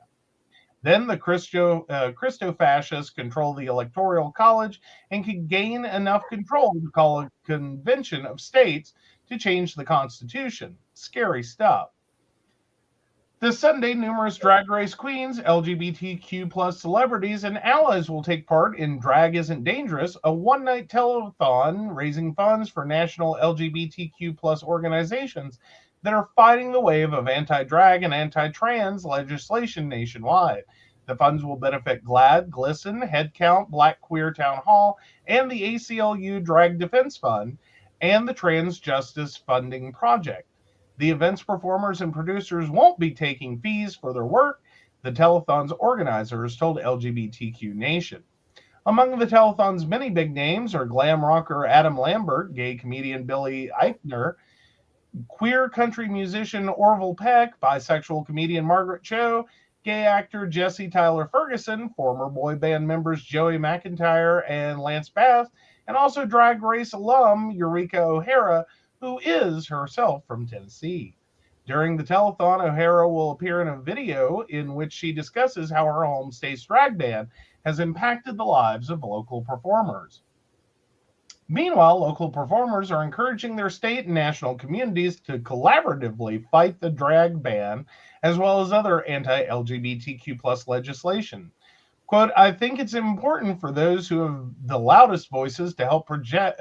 Then the Christo-fascists control the Electoral College and can gain enough control to call a convention of states to change the Constitution. Scary stuff. This Sunday, numerous drag race queens, LGBTQ plus celebrities, and allies will take part in Drag Isn't Dangerous, a one-night telethon raising funds for national LGBTQ plus organizations that are fighting the wave of anti-drag and anti-trans legislation nationwide. The funds will benefit GLAAD, GLSEN, Headcount, Black Queer Town Hall, and the ACLU Drag Defense Fund, and the Trans Justice Funding Project. The event's performers and producers won't be taking fees for their work, the telethon's organizers told LGBTQ Nation. Among the telethon's many big names are glam rocker Adam Lambert, gay comedian Billy Eichner, queer country musician Orville Peck, bisexual comedian Margaret Cho, gay actor Jesse Tyler Ferguson, former boy band members Joey McIntyre and Lance Bass, and also Drag Race alum Eureka O'Hara, who is herself from Tennessee. During the telethon, O'Hara will appear in a video in which she discusses how her home state's drag ban has impacted the lives of local performers. Meanwhile, local performers are encouraging their state and national communities to collaboratively fight the drag ban, as well as other anti-LGBTQ plus legislation. Quote, I think it's important for those who have the loudest voices to help project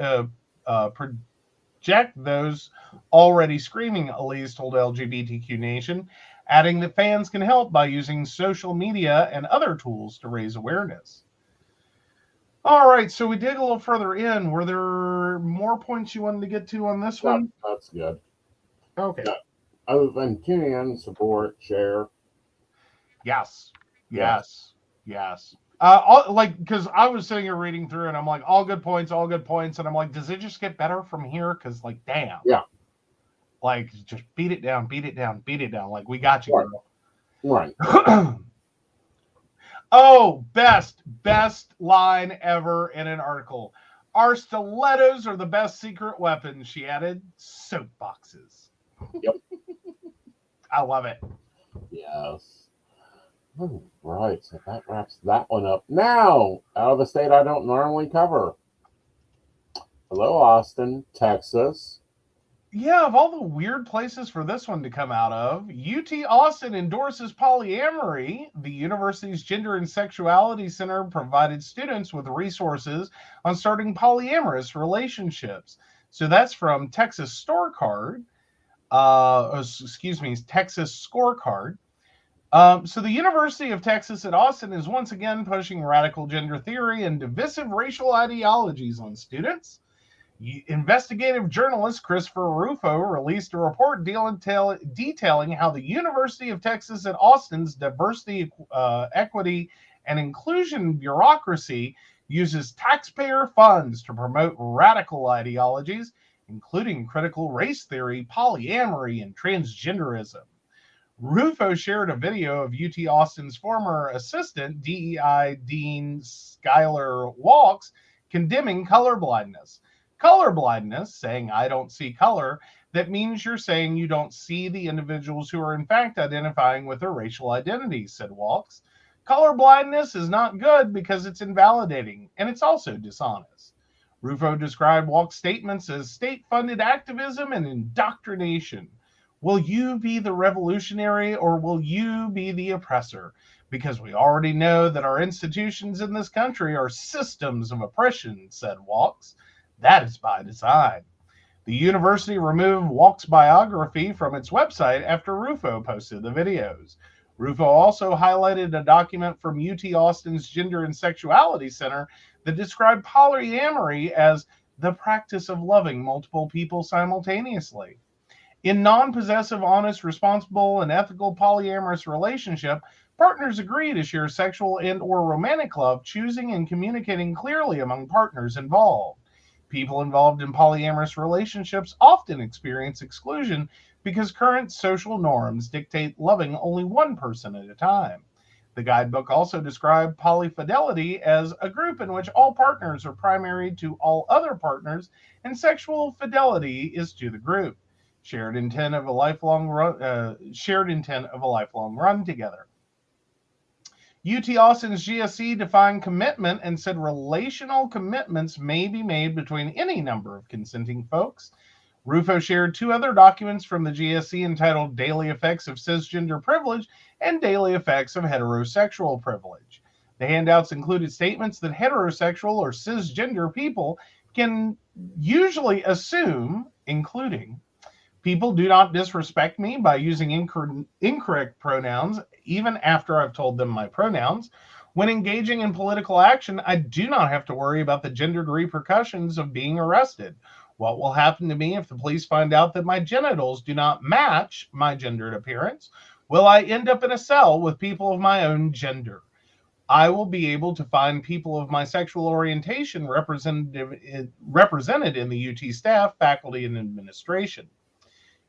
those already screaming, Elise told LGBTQ Nation, adding that fans can help by using social media and other tools to raise awareness. All right, so we dig a little further in. Were there more points you wanted to get to on this one? That's good. Okay. Yeah. Other than tune in, support, share. Yes. Because I was sitting here reading through and I'm like, all good points. And I'm like, does it just get better from here? Because, like, damn. Yeah. Like, just beat it down. Like, we got you, girl. Right. Oh, best line ever in an article. Our stilettos are the best secret weapons, she added. Soapboxes. Yep. I love it. Yes. All right, so that wraps that one up. Now, out of a state I don't normally cover. Hello, Austin, Texas. Yeah, of all the weird places for this one to come out of, UT Austin endorses polyamory. The university's Gender and Sexuality Center provided students with resources on starting polyamorous relationships. So that's from Texas Scorecard. Texas Scorecard. So the University of Texas at Austin is once again pushing radical gender theory and divisive racial ideologies on students. Investigative journalist Christopher Rufo released a report detailing how the University of Texas at Austin's diversity, equity, and inclusion bureaucracy uses taxpayer funds to promote radical ideologies, including critical race theory, polyamory, and transgenderism. Rufo shared a video of UT Austin's former assistant, DEI Dean Skylar Walks, condemning colorblindness. Colorblindness, saying I don't see color, that means you're saying you don't see the individuals who are in fact identifying with their racial identities, said Walks. Colorblindness is not good because it's invalidating, and it's also dishonest. Rufo described Walks' statements as state-funded activism and indoctrination. Will you be the revolutionary or will you be the oppressor? Because we already know that our institutions in this country are systems of oppression, said Walks. That is by design. The university removed Walks' biography from its website after Rufo posted the videos. Rufo also highlighted a document from UT Austin's Gender and Sexuality Center that described polyamory as the practice of loving multiple people simultaneously. In non-possessive, honest, responsible, and ethical polyamorous relationship, partners agree to share sexual and or romantic love, choosing and communicating clearly among partners involved. People involved in polyamorous relationships often experience exclusion because current social norms dictate loving only one person at a time. The guidebook also described polyfidelity as a group in which all partners are primary to all other partners, and sexual fidelity is to the group. Shared intent of a lifelong run together. UT Austin's GSC defined commitment and said relational commitments may be made between any number of consenting folks. Rufo shared 2 other documents from the GSC entitled Daily Effects of Cisgender Privilege and Daily Effects of Heterosexual Privilege. The handouts included statements that heterosexual or cisgender people can usually assume, including, people do not disrespect me by using incorrect pronouns, even after I've told them my pronouns. When engaging in political action, I do not have to worry about the gendered repercussions of being arrested. What will happen to me if the police find out that my genitals do not match my gendered appearance? Will I end up in a cell with people of my own gender? I will be able to find people of my sexual orientation represented in the UT staff, faculty, and administration.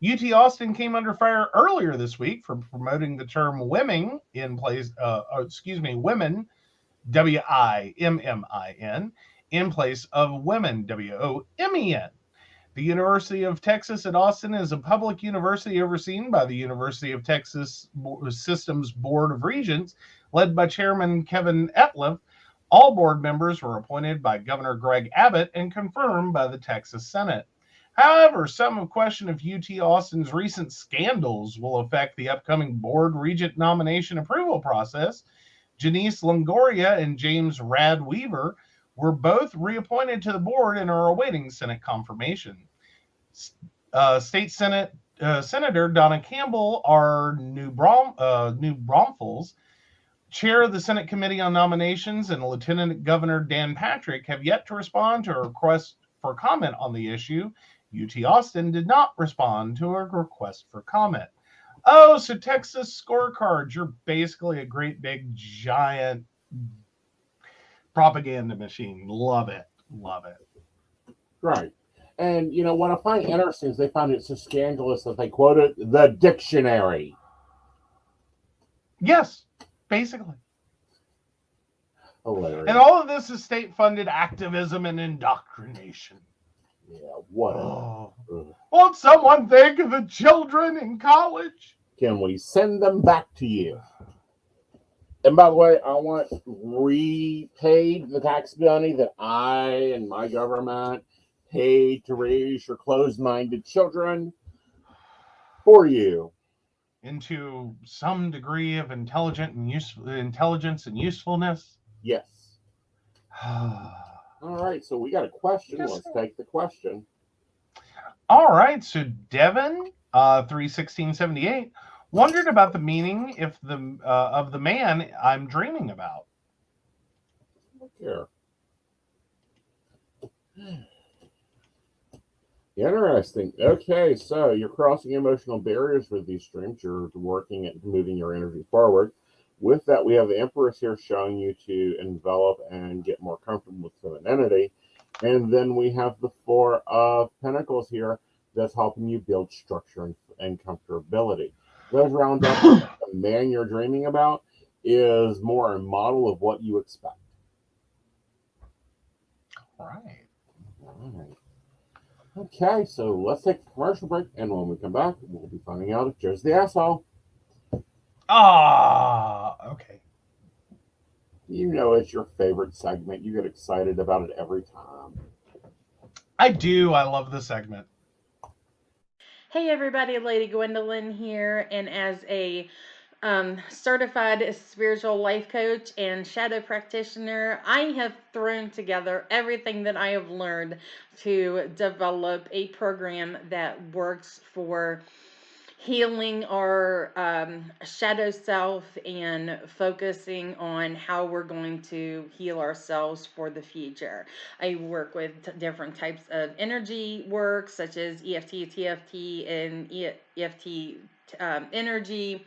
UT Austin came under fire earlier this week for promoting the term women women, W-I-M-M-I-N, in place of women, W-O-M-E-N. The University of Texas at Austin is a public university overseen by the University of Texas Systems Board of Regents, led by Chairman Kevin Etliff. All board members were appointed by Governor Greg Abbott and confirmed by the Texas Senate. However, some have questioned if UT Austin's recent scandals will affect the upcoming board regent nomination approval process. Janice Longoria and James Rad Weaver were both reappointed to the board and are awaiting Senate confirmation. State Senate Senator Donna Campbell, our New Braunfels, chair of the Senate Committee on Nominations, and Lieutenant Governor Dan Patrick have yet to respond to a request for comment on the issue. UT Austin did not respond to a request for comment. Oh, so Texas scorecards, you're basically a great big giant propaganda machine. Love it. Love it. Right. And, you know, what I find interesting is they found it so scandalous that they quoted the dictionary. Yes, basically. Hilarious. And all of this is state-funded activism and indoctrination. Yeah, what? Won't someone think of the children in college? Can we send them back to you? And by the way, I want repaid the tax money that I and my government paid to raise your closed-minded children for you. Into some degree of intelligence and usefulness. Yes. All right, so we got a question. Yes, Let's sir. take the question. All right, so Devin, 31678, wondered about the meaning of the man I'm dreaming about. Here. Interesting. Okay, so you're crossing emotional barriers with these streams. You're working at moving your energy forward. With that, we have the Empress here showing you to envelop and get more comfortable with femininity. And then we have the Four of Pentacles here that's helping you build structure and comfortability. Those round up, the man you're dreaming about is more a model of what you expect. All right. All right. Okay, so let's take a commercial break, and when we come back, we'll be finding out if Joe's the asshole. Okay. You know it's your favorite segment. You get excited about it every time. I do. I love the segment. Hey everybody, Lady Gwendolyn here, and as a certified spiritual life coach and shadow practitioner, I have thrown together everything that I have learned to develop a program that works for healing our shadow self and focusing on how we're going to heal ourselves for the future. I work with different types of energy work, such as EFT, TFT, and EFT energy,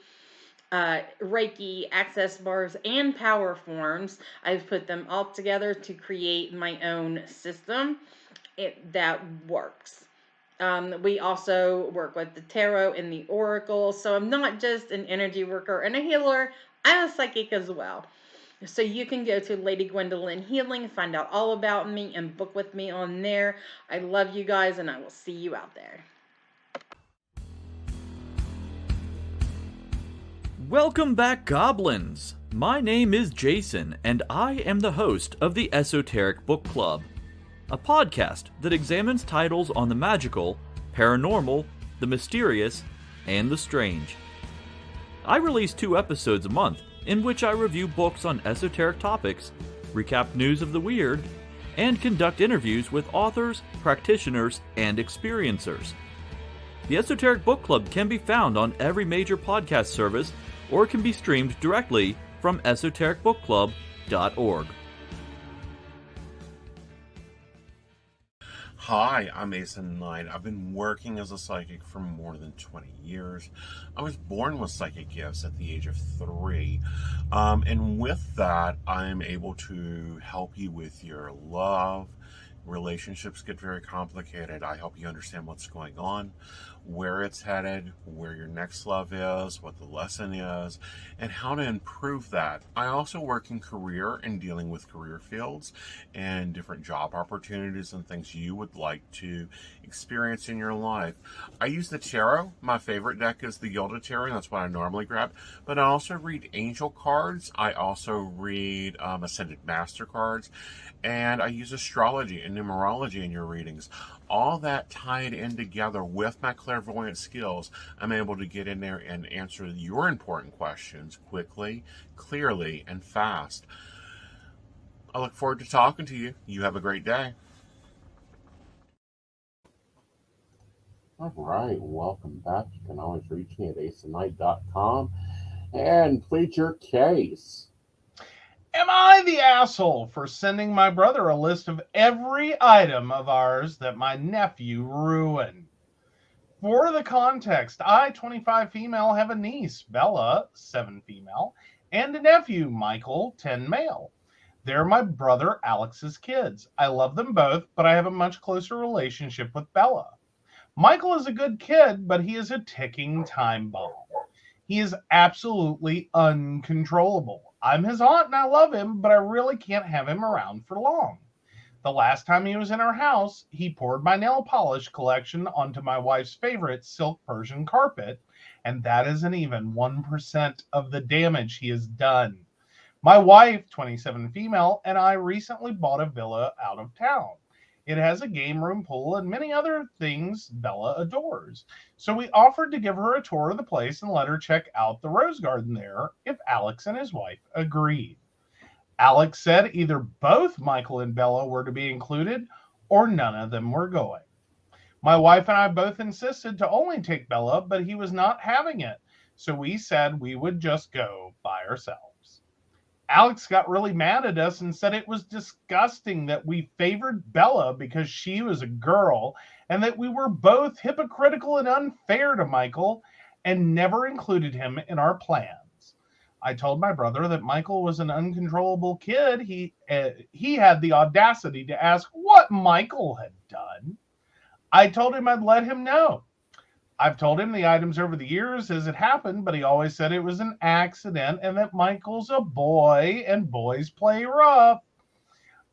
Reiki, access bars, and power forms. I've put them all together to create my own system that works. We also work with the tarot and the oracle. So I'm not just an energy worker and a healer, I'm a psychic as well. So you can go to Lady Gwendolyn Healing, find out all about me, and book with me on there. I love you guys, and I will see you out there. Welcome back, Goblins! My name is Jason, and I am the host of the Esoteric Book Club, a podcast that examines titles on the magical, paranormal, the mysterious, and the strange. I release 2 episodes a month in which I review books on esoteric topics, recap news of the weird, and conduct interviews with authors, practitioners, and experiencers. The Esoteric Book Club can be found on every major podcast service or can be streamed directly from esotericbookclub.org. Hi, I'm Aeson Knight. I've been working as a psychic for more than 20 years. I was born with psychic gifts at the age of 3. And with that, I'm able to help you with your love. Relationships get very complicated. I help you understand what's going on, where it's headed, where your next love is, what the lesson is, and how to improve that. I also work in career and dealing with career fields and different job opportunities and things you would like to experience in your life. I use the tarot. My favorite deck is the Yoda Tarot. That's what I normally grab. But I also read angel cards. I also read Ascended Master cards. And I use astrology and numerology in your readings. All that tied in together with my clairvoyant skills, I'm able to get in there and answer your important questions quickly, clearly, and fast. I look forward to talking to you. You have a great day. All right, welcome back. You can always reach me at aesonknight.com and plead your case. Am I the asshole for sending my brother a list of every item of ours that my nephew ruined? For the context, I, 25 female, have a niece, Bella, 7 female, and a nephew, Michael, 10 male. They're my brother Alex's kids. I love them both, but I have a much closer relationship with Bella. Michael is a good kid, but he is a ticking time bomb. He is absolutely uncontrollable. I'm his aunt and I love him, but I really can't have him around for long. The last time he was in our house, he poured my nail polish collection onto my wife's favorite silk Persian carpet, and that isn't even 1% of the damage he has done. My wife, 27 female, and I recently bought a villa out of town. It has a game room, pool, and many other things Bella adores. So we offered to give her a tour of the place and let her check out the rose garden there if Alex and his wife agreed. Alex said either both Michael and Bella were to be included or none of them were going. My wife and I both insisted to only take Bella, but he was not having it. So we said we would just go by ourselves. Alex got really mad at us and said it was disgusting that we favored Bella because she was a girl and that we were both hypocritical and unfair to Michael and never included him in our plans. I told my brother that Michael was an uncontrollable kid. He had the audacity to ask what Michael had done. I told him I'd let him know. I've told him the items over the years as it happened, but he always said it was an accident and that Michael's a boy and boys play rough.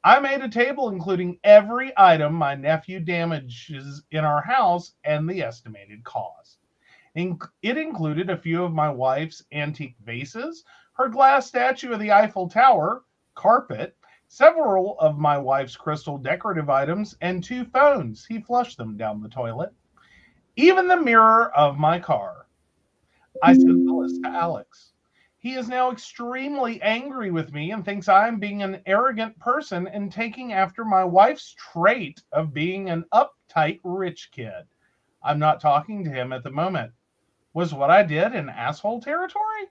I made a table including every item my nephew damages in our house and the estimated cost. It included a few of my wife's antique vases, her glass statue of the Eiffel Tower, carpet, several of my wife's crystal decorative items, and 2 phones. He flushed them down the toilet. Even the mirror of my car. I sent the list to Alex. He is now extremely angry with me and thinks I'm being an arrogant person and taking after my wife's trait of being an uptight rich kid. I'm not talking to him at the moment. Was what I did in asshole territory?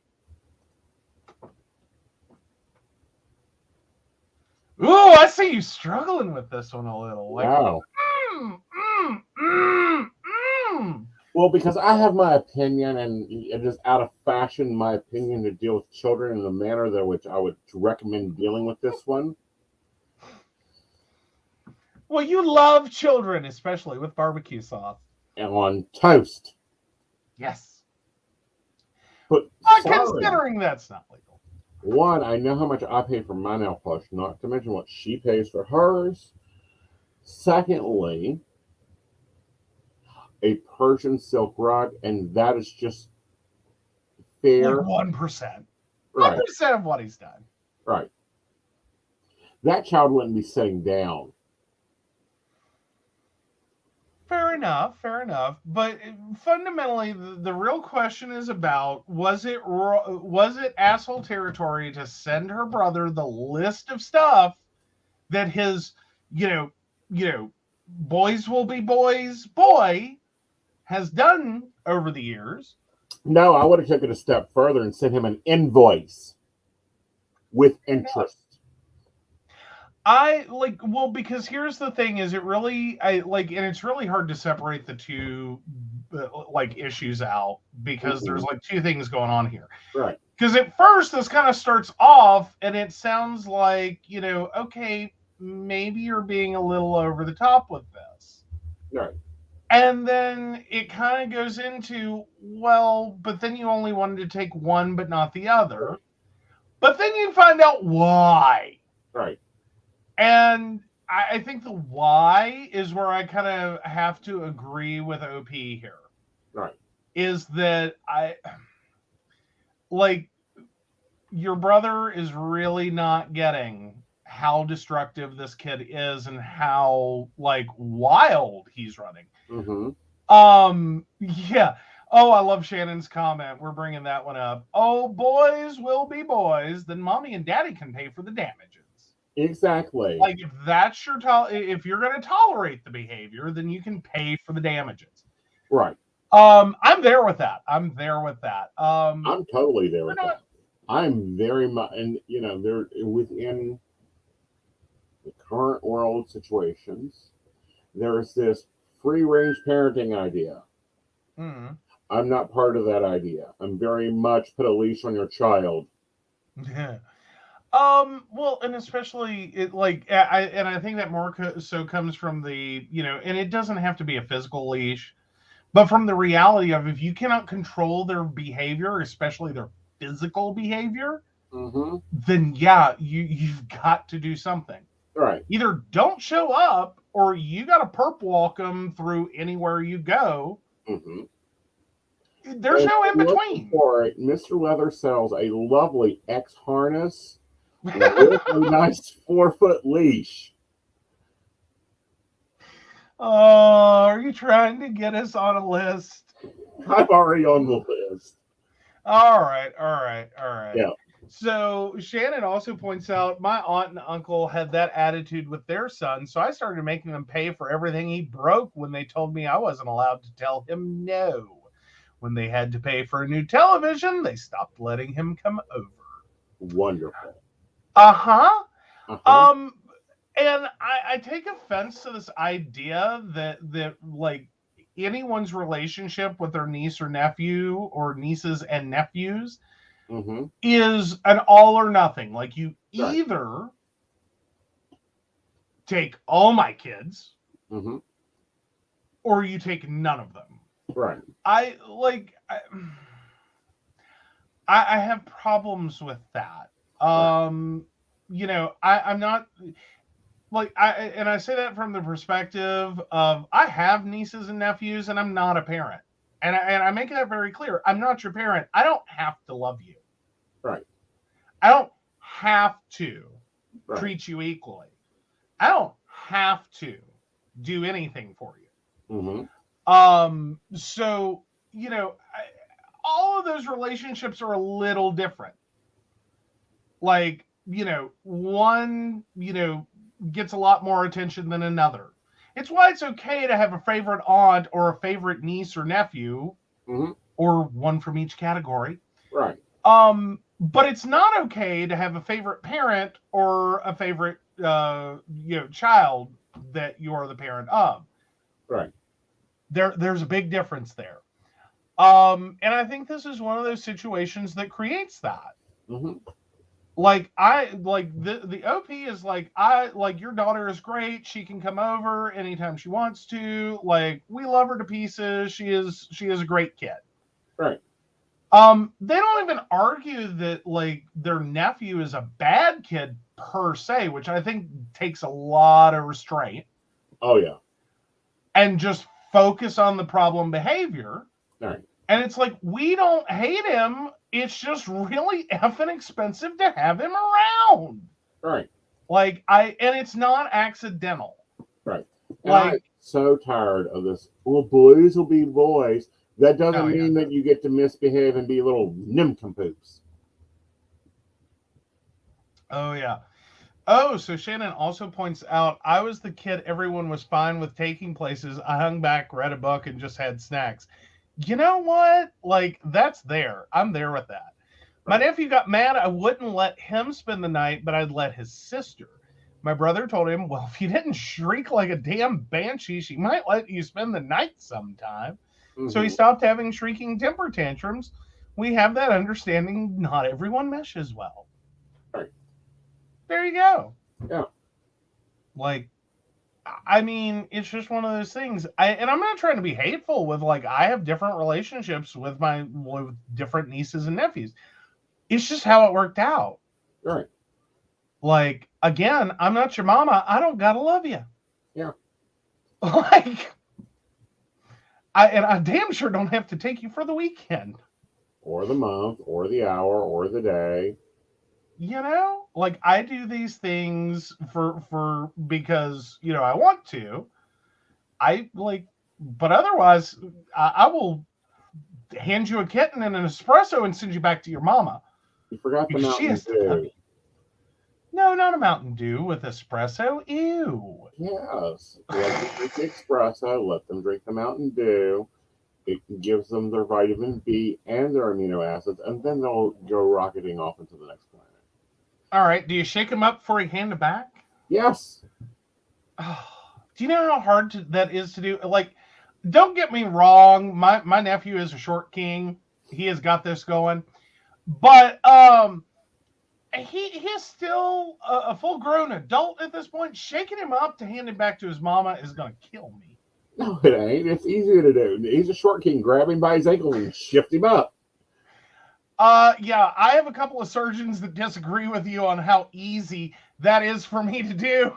Ooh, I see you struggling with this one a little. Like, Wow. Well, because I have my opinion, and it is out of fashion, my opinion, to deal with children in the manner that which I would recommend dealing with this one. Well, you love children, especially with barbecue sauce. And on toast. Yes. But considering that's not legal. One, I know how much I pay for my nail polish, not to mention what she pays for hers. Secondly, a Persian silk rug, and that is just fair. Like 1%. Right. 1% of what he's done. Right. That child wouldn't be sitting down. Fair enough. But fundamentally, the real question is about, was it asshole territory to send her brother the list of stuff that his, boys will be boys boy has done over the years? No, I would have taken it a step further and sent him an invoice with interest. Because here's the thing: is it really, and it's really hard to separate the two, issues out, because there's two things going on here. Right. Because at first this kind of starts off, and it sounds like, okay, maybe you're being a little over the top with this. Right. And then it kind of goes into, well, but then you only wanted to take one, but not the other. But then you find out why. Right. And I think the why is where I kind of have to agree with OP here. Right. Is that your brother is really not getting how destructive this kid is and how wild he's running. Mm-hmm. Yeah. Oh, I love Shannon's comment. We're bringing that one up. Oh, boys will be boys. Then mommy and daddy can pay for the damages. Exactly. If that's if you're going to tolerate the behavior, then you can pay for the damages. Right. I'm there with that. I'm totally there with that. I'm very much, and they're within the current world situations. There's this free range parenting idea. Mm-hmm. I'm not part of that idea. I'm very much put a leash on your child. Yeah. Well, and especially I think that more so comes from the, and it doesn't have to be a physical leash, but from the reality of, if you cannot control their behavior, especially their physical behavior, mm-hmm. then yeah, you've got to do something. Right. Either don't show up, or you got to perp walk them through anywhere you go. Mm-hmm. There's no in between. For it, Mr. Leather sells a lovely X harness with a nice 4-foot leash. Oh, are you trying to get us on a list? I'm already on the list. All right. Yeah. So Shannon also points out, my aunt and uncle had that attitude with their son, so I started making them pay for everything he broke when they told me I wasn't allowed to tell him no. When they had to pay for a new television, they stopped letting him come over. Wonderful. Uh-huh. And I take offense to this idea that anyone's relationship with their niece or nephew, or nieces and nephews, mm-hmm. is an all or nothing. You right. either take all my kids, mm-hmm. or you take none of them. Right. I have problems with that. I'm not and I say that from the perspective of, I have nieces and nephews, and I'm not a parent. And I make that very clear. I'm not your parent. I don't have to love you. Right. I don't have to treat you equally. I don't have to do anything for you. Mm-hmm. So, all of those relationships are a little different. One, gets a lot more attention than another. It's why it's okay to have a favorite aunt or a favorite niece or nephew, mm-hmm. or one from each category. Right. But it's not okay to have a favorite parent or a favorite, child that you are the parent of. Right. There's a big difference there. And I think this is one of those situations that creates that. Mm-hmm. The OP is your daughter is great. She can come over anytime she wants to. We love her to pieces. She is a great kid. Right. They don't even argue that their nephew is a bad kid per se, which I think takes a lot of restraint. Oh yeah. And just focus on the problem behavior. Right. And it's we don't hate him. It's just really effing expensive to have him around. Right. And it's not accidental. Right. So tired of this. Well, boys will be boys. That doesn't Oh, yeah. mean that you get to misbehave and be little nincompoops. Oh, yeah. Oh, so Shannon also points out, I was the kid everyone was fine with taking places. I hung back, read a book, and just had snacks. You know what? Like, that's there. I'm there with that. My nephew got mad. I wouldn't let him spend the night, but I'd let his sister. My brother told him, well, if you didn't shriek like a damn banshee, she might let you spend the night sometime. So he stopped having shrieking temper tantrums. We have that understanding not everyone meshes well. Right. There you go. Yeah. Like, I mean, it's just one of those things. And I'm not trying to be hateful with, like, I have different relationships with different nieces and nephews. It's just how it worked out. Right. Like, again, I'm not your mama. I don't gotta love you. Yeah. Like, I damn sure don't have to take you for the weekend. Or the month, or the hour, or the day. You know, like, I do these things for because, you know, I want to. But otherwise, I will hand you a kitten and an espresso and send you back to your mama. You forgot the Because she Mountain has to love Dew. me. No, not a Mountain Dew with espresso. Ew. Yes. Let them drink the espresso. Let them drink the Mountain Dew. It gives them their vitamin B and their amino acids, and then they'll go rocketing off into the next planet. All right. Do you shake them up before you hand them back? Yes. Oh, do you know how hard that is to do? Like, don't get me wrong. My nephew is a short king. He has got this going. But he's still a full-grown adult at this point. Shaking him up to hand him back to his mama is going to kill me. No, it ain't. It's easy to do. He's a short king. Grab him by his ankle and shift him up. Yeah, I have a couple of surgeons that disagree with you on how easy that is for me to do.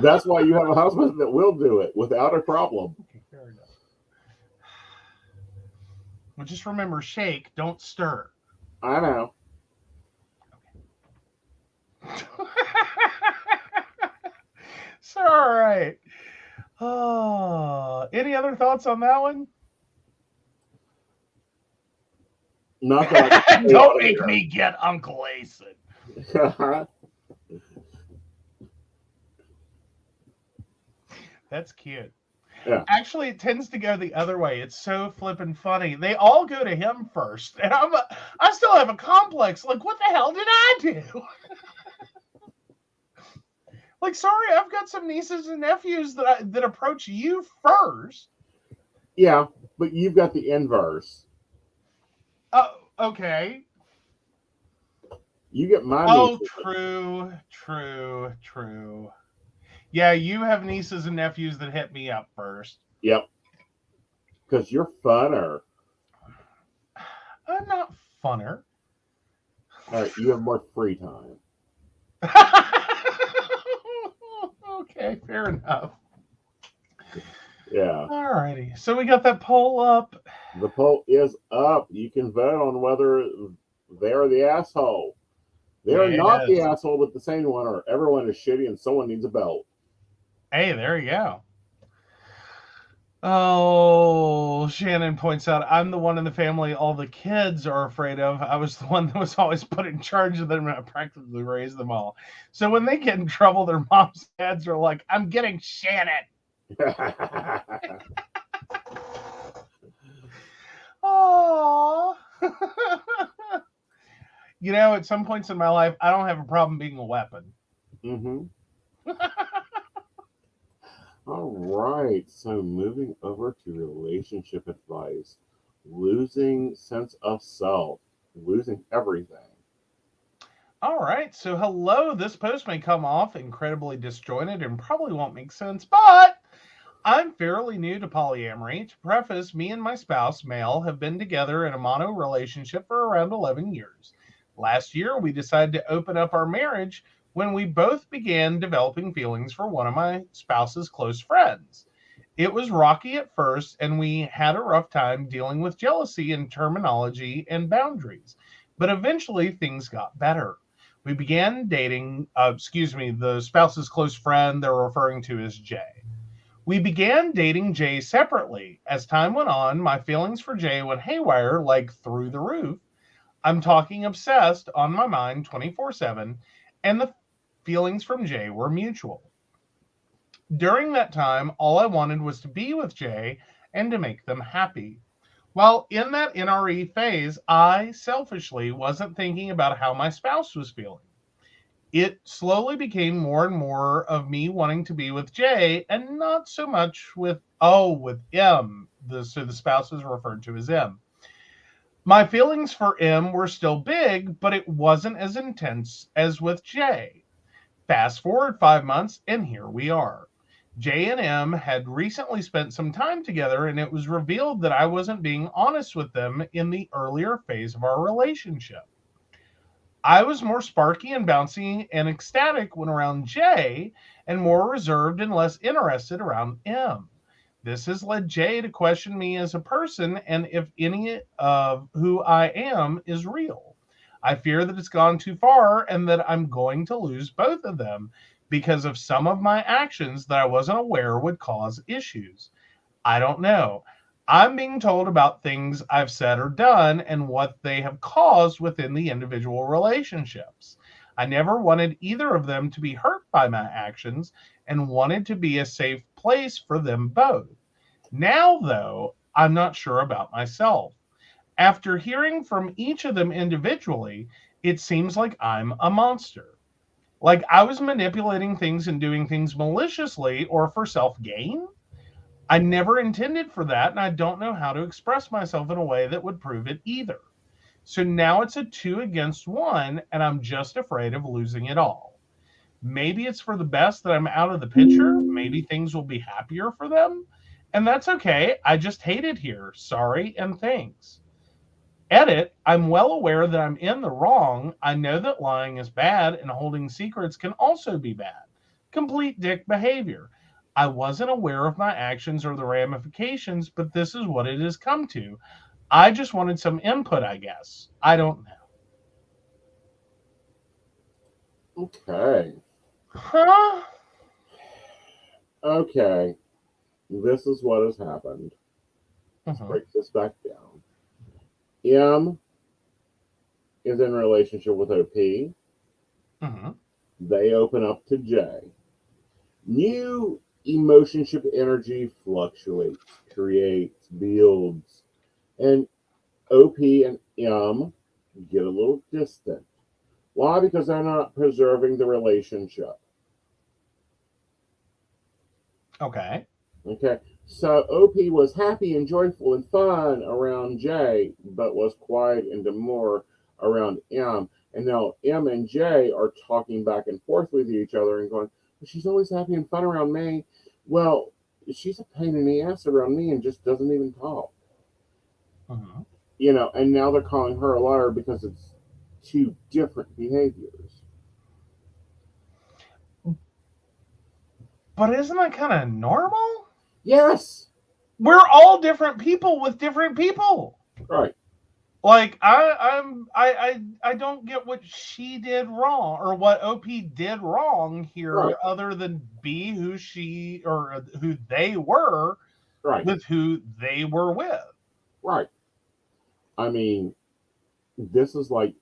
That's why you have a husband that will do it without a problem. Okay, fair enough. Well, just remember, shake, don't stir. I know. So, all right. Any other thoughts on that one? Not that Don't make me get Uncle Aeson. That's cute. Yeah. Actually, it tends to go the other way. It's so flippin' funny. They all go to him first, and I still have a complex. Like, what the hell did I do? Like, sorry, I've got some nieces and nephews that approach you first. Yeah, but you've got the inverse. Oh, okay. You get my Oh, nieces. true. Yeah, you have nieces and nephews that hit me up first. Yep. Because you're funner. I'm not funner. All right, you have more free time. Okay, fair enough. Yeah. Alrighty. So we got that poll up. The poll is up. You can vote on whether they're the asshole. They're not the asshole, but the same one, or everyone is shitty and someone needs a belt. Hey, there you go. Oh, Shannon points out, I'm the one in the family all the kids are afraid of. I was the one that was always put in charge of them and I practically raised them all. So when they get in trouble, their moms and dads are like, I'm getting Shannon. Oh. You know, at some points in my life, I don't have a problem being a weapon. Mm-hmm. All right. So moving over to relationship advice. Losing sense of self. Losing everything. All right. So hello. This post may come off incredibly disjointed and probably won't make sense, but I'm fairly new to polyamory. To preface, me and my spouse, Mel, have been together in a mono relationship for around 11 years. Last year, we decided to open up our marriage when we both began developing feelings for one of my spouse's close friends. It was rocky at first, and we had a rough time dealing with jealousy and terminology and boundaries. But eventually, things got better. We began dating, the spouse's close friend they're referring to as Jay. We began dating Jay separately. As time went on, my feelings for Jay went haywire, like through the roof. I'm talking obsessed, on my mind 24/7, and the feelings from Jay were mutual. During that time, all I wanted was to be with Jay and to make them happy. While in that NRE phase, I selfishly wasn't thinking about how my spouse was feeling. It slowly became more and more of me wanting to be with Jay and not so much with M. So the spouse is referred to as M. My feelings for M were still big, but it wasn't as intense as with Jay. Fast forward 5 months, and here we are. Jay and M had recently spent some time together, and it was revealed that I wasn't being honest with them in the earlier phase of our relationship. I was more sparky and bouncy and ecstatic when around Jay, and more reserved and less interested around M. This has led Jay to question me as a person and if any of who I am is real. I fear that it's gone too far and that I'm going to lose both of them because of some of my actions that I wasn't aware would cause issues. I don't know. I'm being told about things I've said or done and what they have caused within the individual relationships. I never wanted either of them to be hurt by my actions and wanted to be a safe place for them both. Now, though, I'm not sure about myself. After hearing from each of them individually, it seems like I'm a monster. Like I was manipulating things and doing things maliciously or for self-gain. I never intended for that, and I don't know how to express myself in a way that would prove it either. So now it's a 2-against-1, and I'm just afraid of losing it all. Maybe it's for the best that I'm out of the picture. Maybe things will be happier for them. And that's okay. I just hate it here. Sorry and thanks. Edit, I'm well aware that I'm in the wrong. I know that lying is bad and holding secrets can also be bad. Complete dick behavior. I wasn't aware of my actions or the ramifications, but this is what it has come to. I just wanted some input, I guess. I don't know. Okay. Huh? Okay. This is what has happened. Let's break this back down. M is in a relationship with OP. They open up to J. New emotionship energy fluctuates, creates, builds, and OP and M get a little distant. Why? Because they're not preserving the relationship. Okay. So OP was happy and joyful and fun around J, but was quiet and demure around M. And now M and J are talking back and forth with each other and going, she's always happy and fun around me. Well, she's a pain in the ass around me and just doesn't even talk. And now they're calling her a liar because it's two different behaviors. But isn't that kind of normal? Yes. We're all different people with different people. Right. Like I don't get what she did wrong or what OP did wrong here, other than be who she or who they were, with who they were with. Right. I mean, this is like,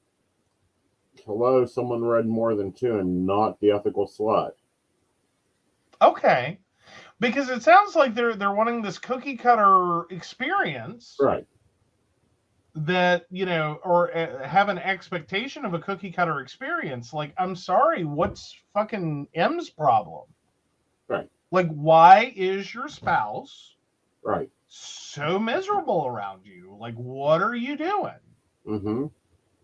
hello, someone read more than two and not the ethical slut. Okay. Because it sounds like they're wanting this cookie cutter experience. Right. That, or have an expectation of a cookie cutter experience. Like, I'm sorry, what's fucking M's problem? Right. Like, why is your spouse so miserable around you? Like, what are you doing?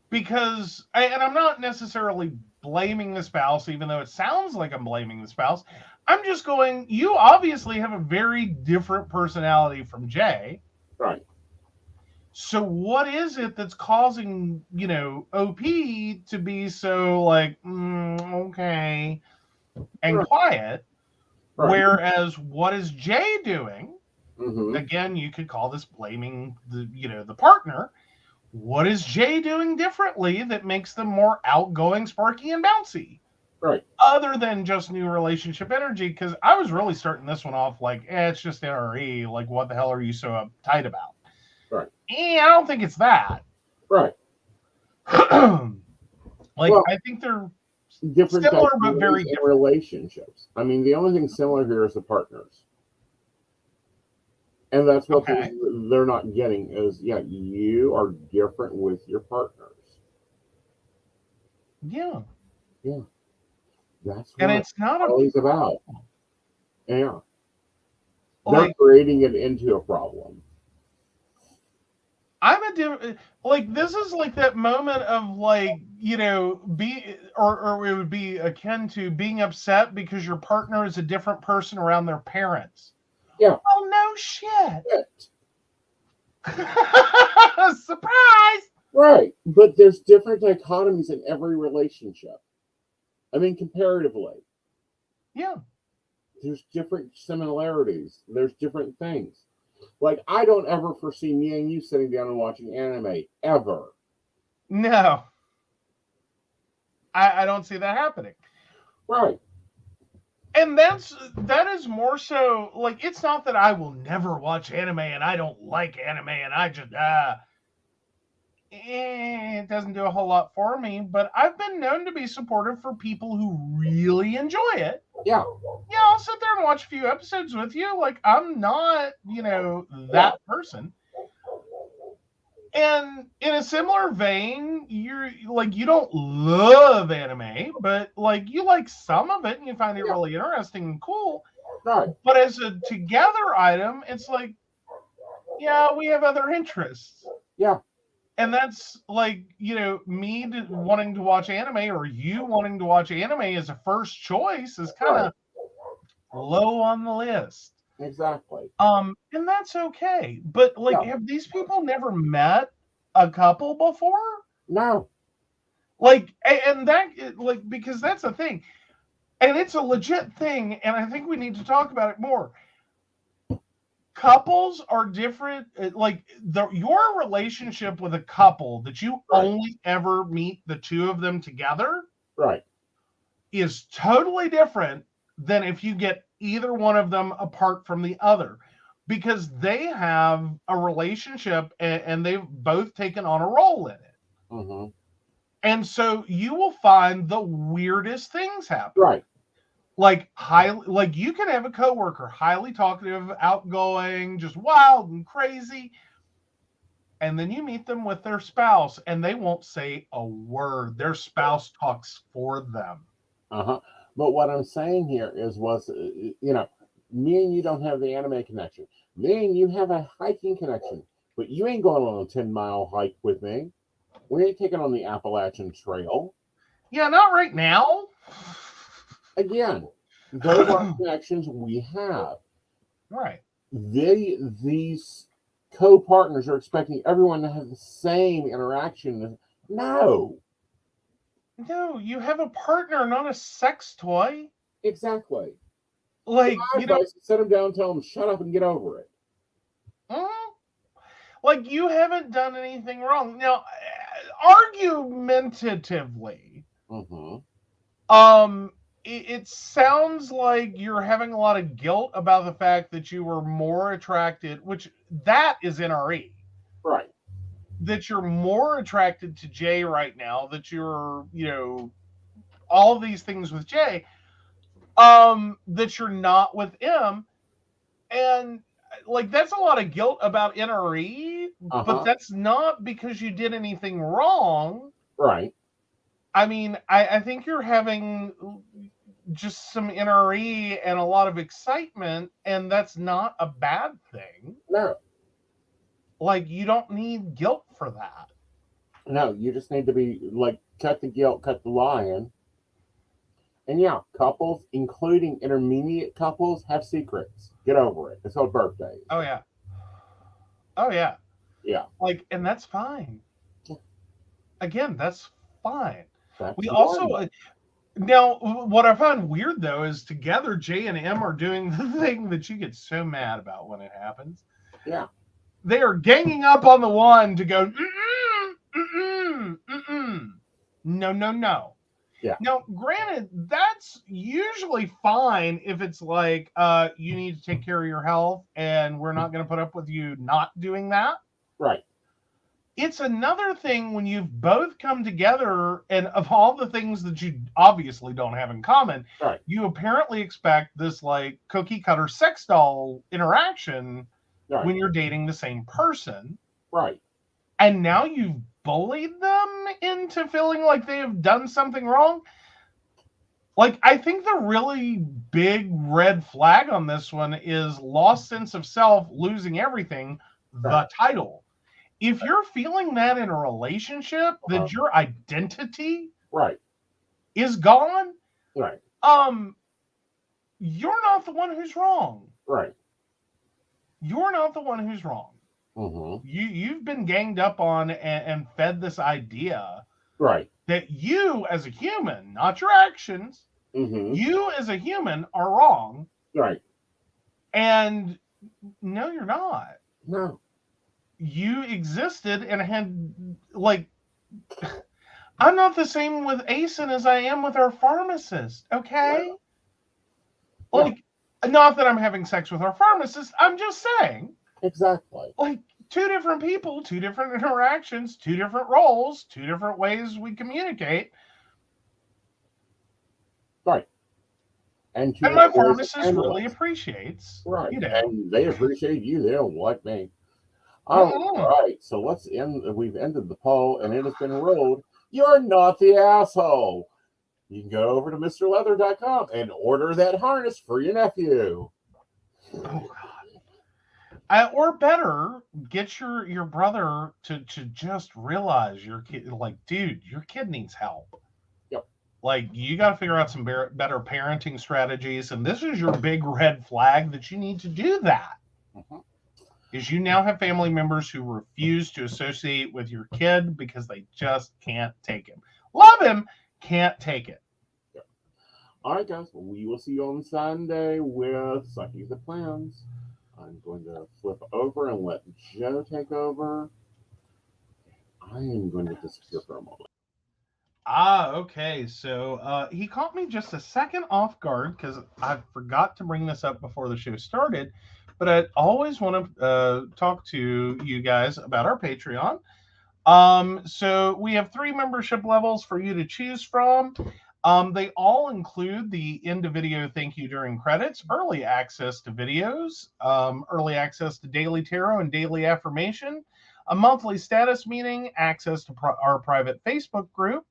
Because, and I'm not necessarily blaming the spouse, even though it sounds like I'm blaming the spouse. I'm just going, you obviously have a very different personality from Jay. Right. So what is it that's causing, OP to be so like, okay, and quiet? Right. Whereas what is Jay doing? Again, you could call this blaming the partner. What is Jay doing differently that makes them more outgoing, sparky, and bouncy? Right. Other than just new relationship energy, because I was really starting this one off like, it's just NRE. Like, what the hell are you so uptight about? Right. I don't think it's that. Right. Like, Well, I think they're different similar but very in different. relationships. I mean, the only thing similar here is the partners. And that's what they're not getting is, you are different with your partners. Yeah. Yeah. That's And what it's not always about. Yeah. They're like creating it into a problem. I'm a different, like, this is like that moment of like, you know, or it would be akin to being upset because your partner is a different person around their parents. Yeah. Oh, no shit. Yeah. Surprise. Right. But there's different dichotomies in every relationship. I mean, comparatively. Yeah. There's different similarities. There's different things. Like, I don't ever foresee me and you sitting down and watching anime, ever. No. I don't see that happening. Right. And that is more so, like, it's not that I will never watch anime and I don't like anime and I just, it doesn't do a whole lot for me, but I've been known to be supportive for people who really enjoy it. Yeah. Yeah, I'll sit there and watch a few episodes with you. Like, I'm not, that person. And in a similar vein, you're like, you don't love anime, but like you like some of it and you find it really interesting and cool. Right. But as a together item, it's like, yeah, we have other interests. Yeah. And that's like, me wanting to watch anime or you wanting to watch anime as a first choice is kind of low on the list. Exactly. And that's okay. But like, have these people never met a couple before? No. Like, and that, like, because that's the thing. And it's a legit thing, and I think we need to talk about it more. Couples are different. Like, your relationship with a couple that you only ever meet the two of them together is totally different than if you get either one of them apart from the other, because they have a relationship and they've both taken on a role in it. Mm-hmm. And so you will find the weirdest things happen. Right. Like you can have a coworker, highly talkative, outgoing, just wild and crazy. And then you meet them with their spouse and they won't say a word. Their spouse talks for them. Uh-huh. But what I'm saying here is, me and you don't have the anime connection. Me and you have a hiking connection. But you ain't going on a 10-mile hike with me. We ain't taking on the Appalachian Trail. Yeah, not right now. Again, those are connections we have. Right. These co-partners are expecting everyone to have the same interaction. No, you have a partner, not a sex toy. Exactly. Like, sit them down, tell them shut up and get over it. Like, you haven't done anything wrong. Now, argumentatively, it sounds like you're having a lot of guilt about the fact that you were more attracted, which that is NRE. Right. That you're more attracted to Jay right now, that you're, all these things with Jay, that you're not with M. And like, that's a lot of guilt about NRE, but that's not because you did anything wrong. Right. I mean, I think you're having just some NRE and a lot of excitement, and that's not a bad thing. No. Like, you don't need guilt for that. No, you just need to be like, cut the guilt, cut the lying. And yeah, couples, including intermediate couples, have secrets. Get over it. It's on birthdays. Oh, yeah. Oh, yeah. Yeah. Like, and that's fine. Again, that's fine. That's also, now, what I find weird, though, is together, J and M are doing the thing that you get so mad about when it happens. Yeah. They are ganging up on the one to go, no. Yeah. Now, granted, that's usually fine if it's like you need to take care of your health and we're not going to put up with you not doing that. Right. It's another thing when you've both come together and of all the things that you obviously don't have in common, Right. you apparently expect this like cookie cutter sex doll interaction Right. when you're dating the same person. Right. And now you've bullied them into feeling like they have done something wrong. Like, I think the really big red flag on this one is lost sense of self, losing everything, the title. If you're feeling that in a relationship, that your identity Right. is gone, Right. you're not the one who's wrong. Right. You're not the one who's wrong. Mm-hmm. You've been ganged up on and fed this idea Right. that you as a human, not your actions, you as a human are wrong. Right. And no, you're not. No. You existed and had, like, I'm not the same with Aeson as I am with our pharmacist, okay? Yeah. Like, not that I'm having sex with our pharmacist, I'm just saying. Exactly. Like, two different people, two different interactions, two different roles, two different ways we communicate. Right. And my pharmacist really appreciates. Right. You know. And they appreciate you. They don't like me. All right. So let's end. We've ended the poll and it has been ruled you're not the asshole. You can go over to MrLeather.com and order that harness for your nephew. Oh, God. Or better, get your brother to just realize your kid, like, dude, your kid needs help. Yep. Like, you got to figure out some better parenting strategies, and this is your big red flag that you need to do that. Is you now have family members who refuse to associate with your kid because they just can't take him. Love him, can't take it. Yep. All right, guys. Well, we will see you on Sunday with Psychic the Plans. I'm going to flip over and let Joe take over. I am going to disappear for a moment. Okay. So he caught me just a second off guard because I forgot to bring this up before the show started. But I always want to talk to you guys about our Patreon. So we have 3 membership levels for you to choose from. They all include the end of video thank you during credits, early access to videos, early access to daily tarot and daily affirmation, a monthly status meeting, access to our private Facebook group,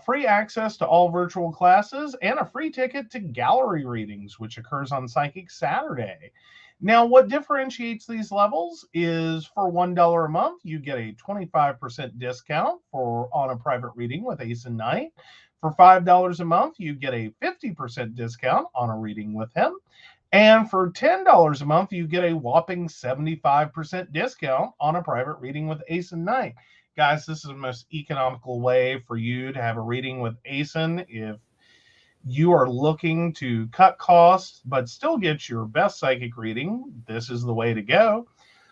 free access to all virtual classes, and a free ticket to gallery readings, which occurs on Psychic Saturday. Now, what differentiates these levels is for $1 a month, you get a 25% discount on a private reading with Aeson Knight. For $5 a month, you get a 50% discount on a reading with him. And for $10 a month, you get a whopping 75% discount on a private reading with Aeson Knight. Guys, this is the most economical way for you to have a reading with Aeson. If you are looking to cut costs but still get your best psychic reading, this is the way to go.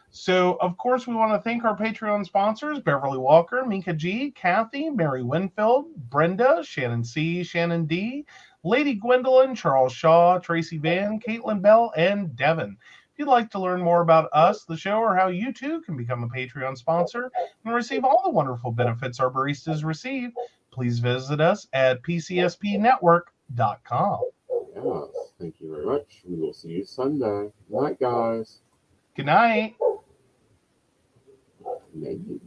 So, of course, we want to thank our Patreon sponsors, Beverly Walker, Mika G, Kathy, Mary Winfield, Brenda, Shannon C, Shannon D, Lady Gwendolyn, Charles Shaw, Tracy Van, Caitlin Bell, and Devin. If you'd like to learn more about us, the show, or how you too can become a Patreon sponsor and receive all the wonderful benefits our baristas receive, please visit us at pcspnetwork.com. Yes, thank you very much. We will see you Sunday. Good night, guys. Good night. Maybe.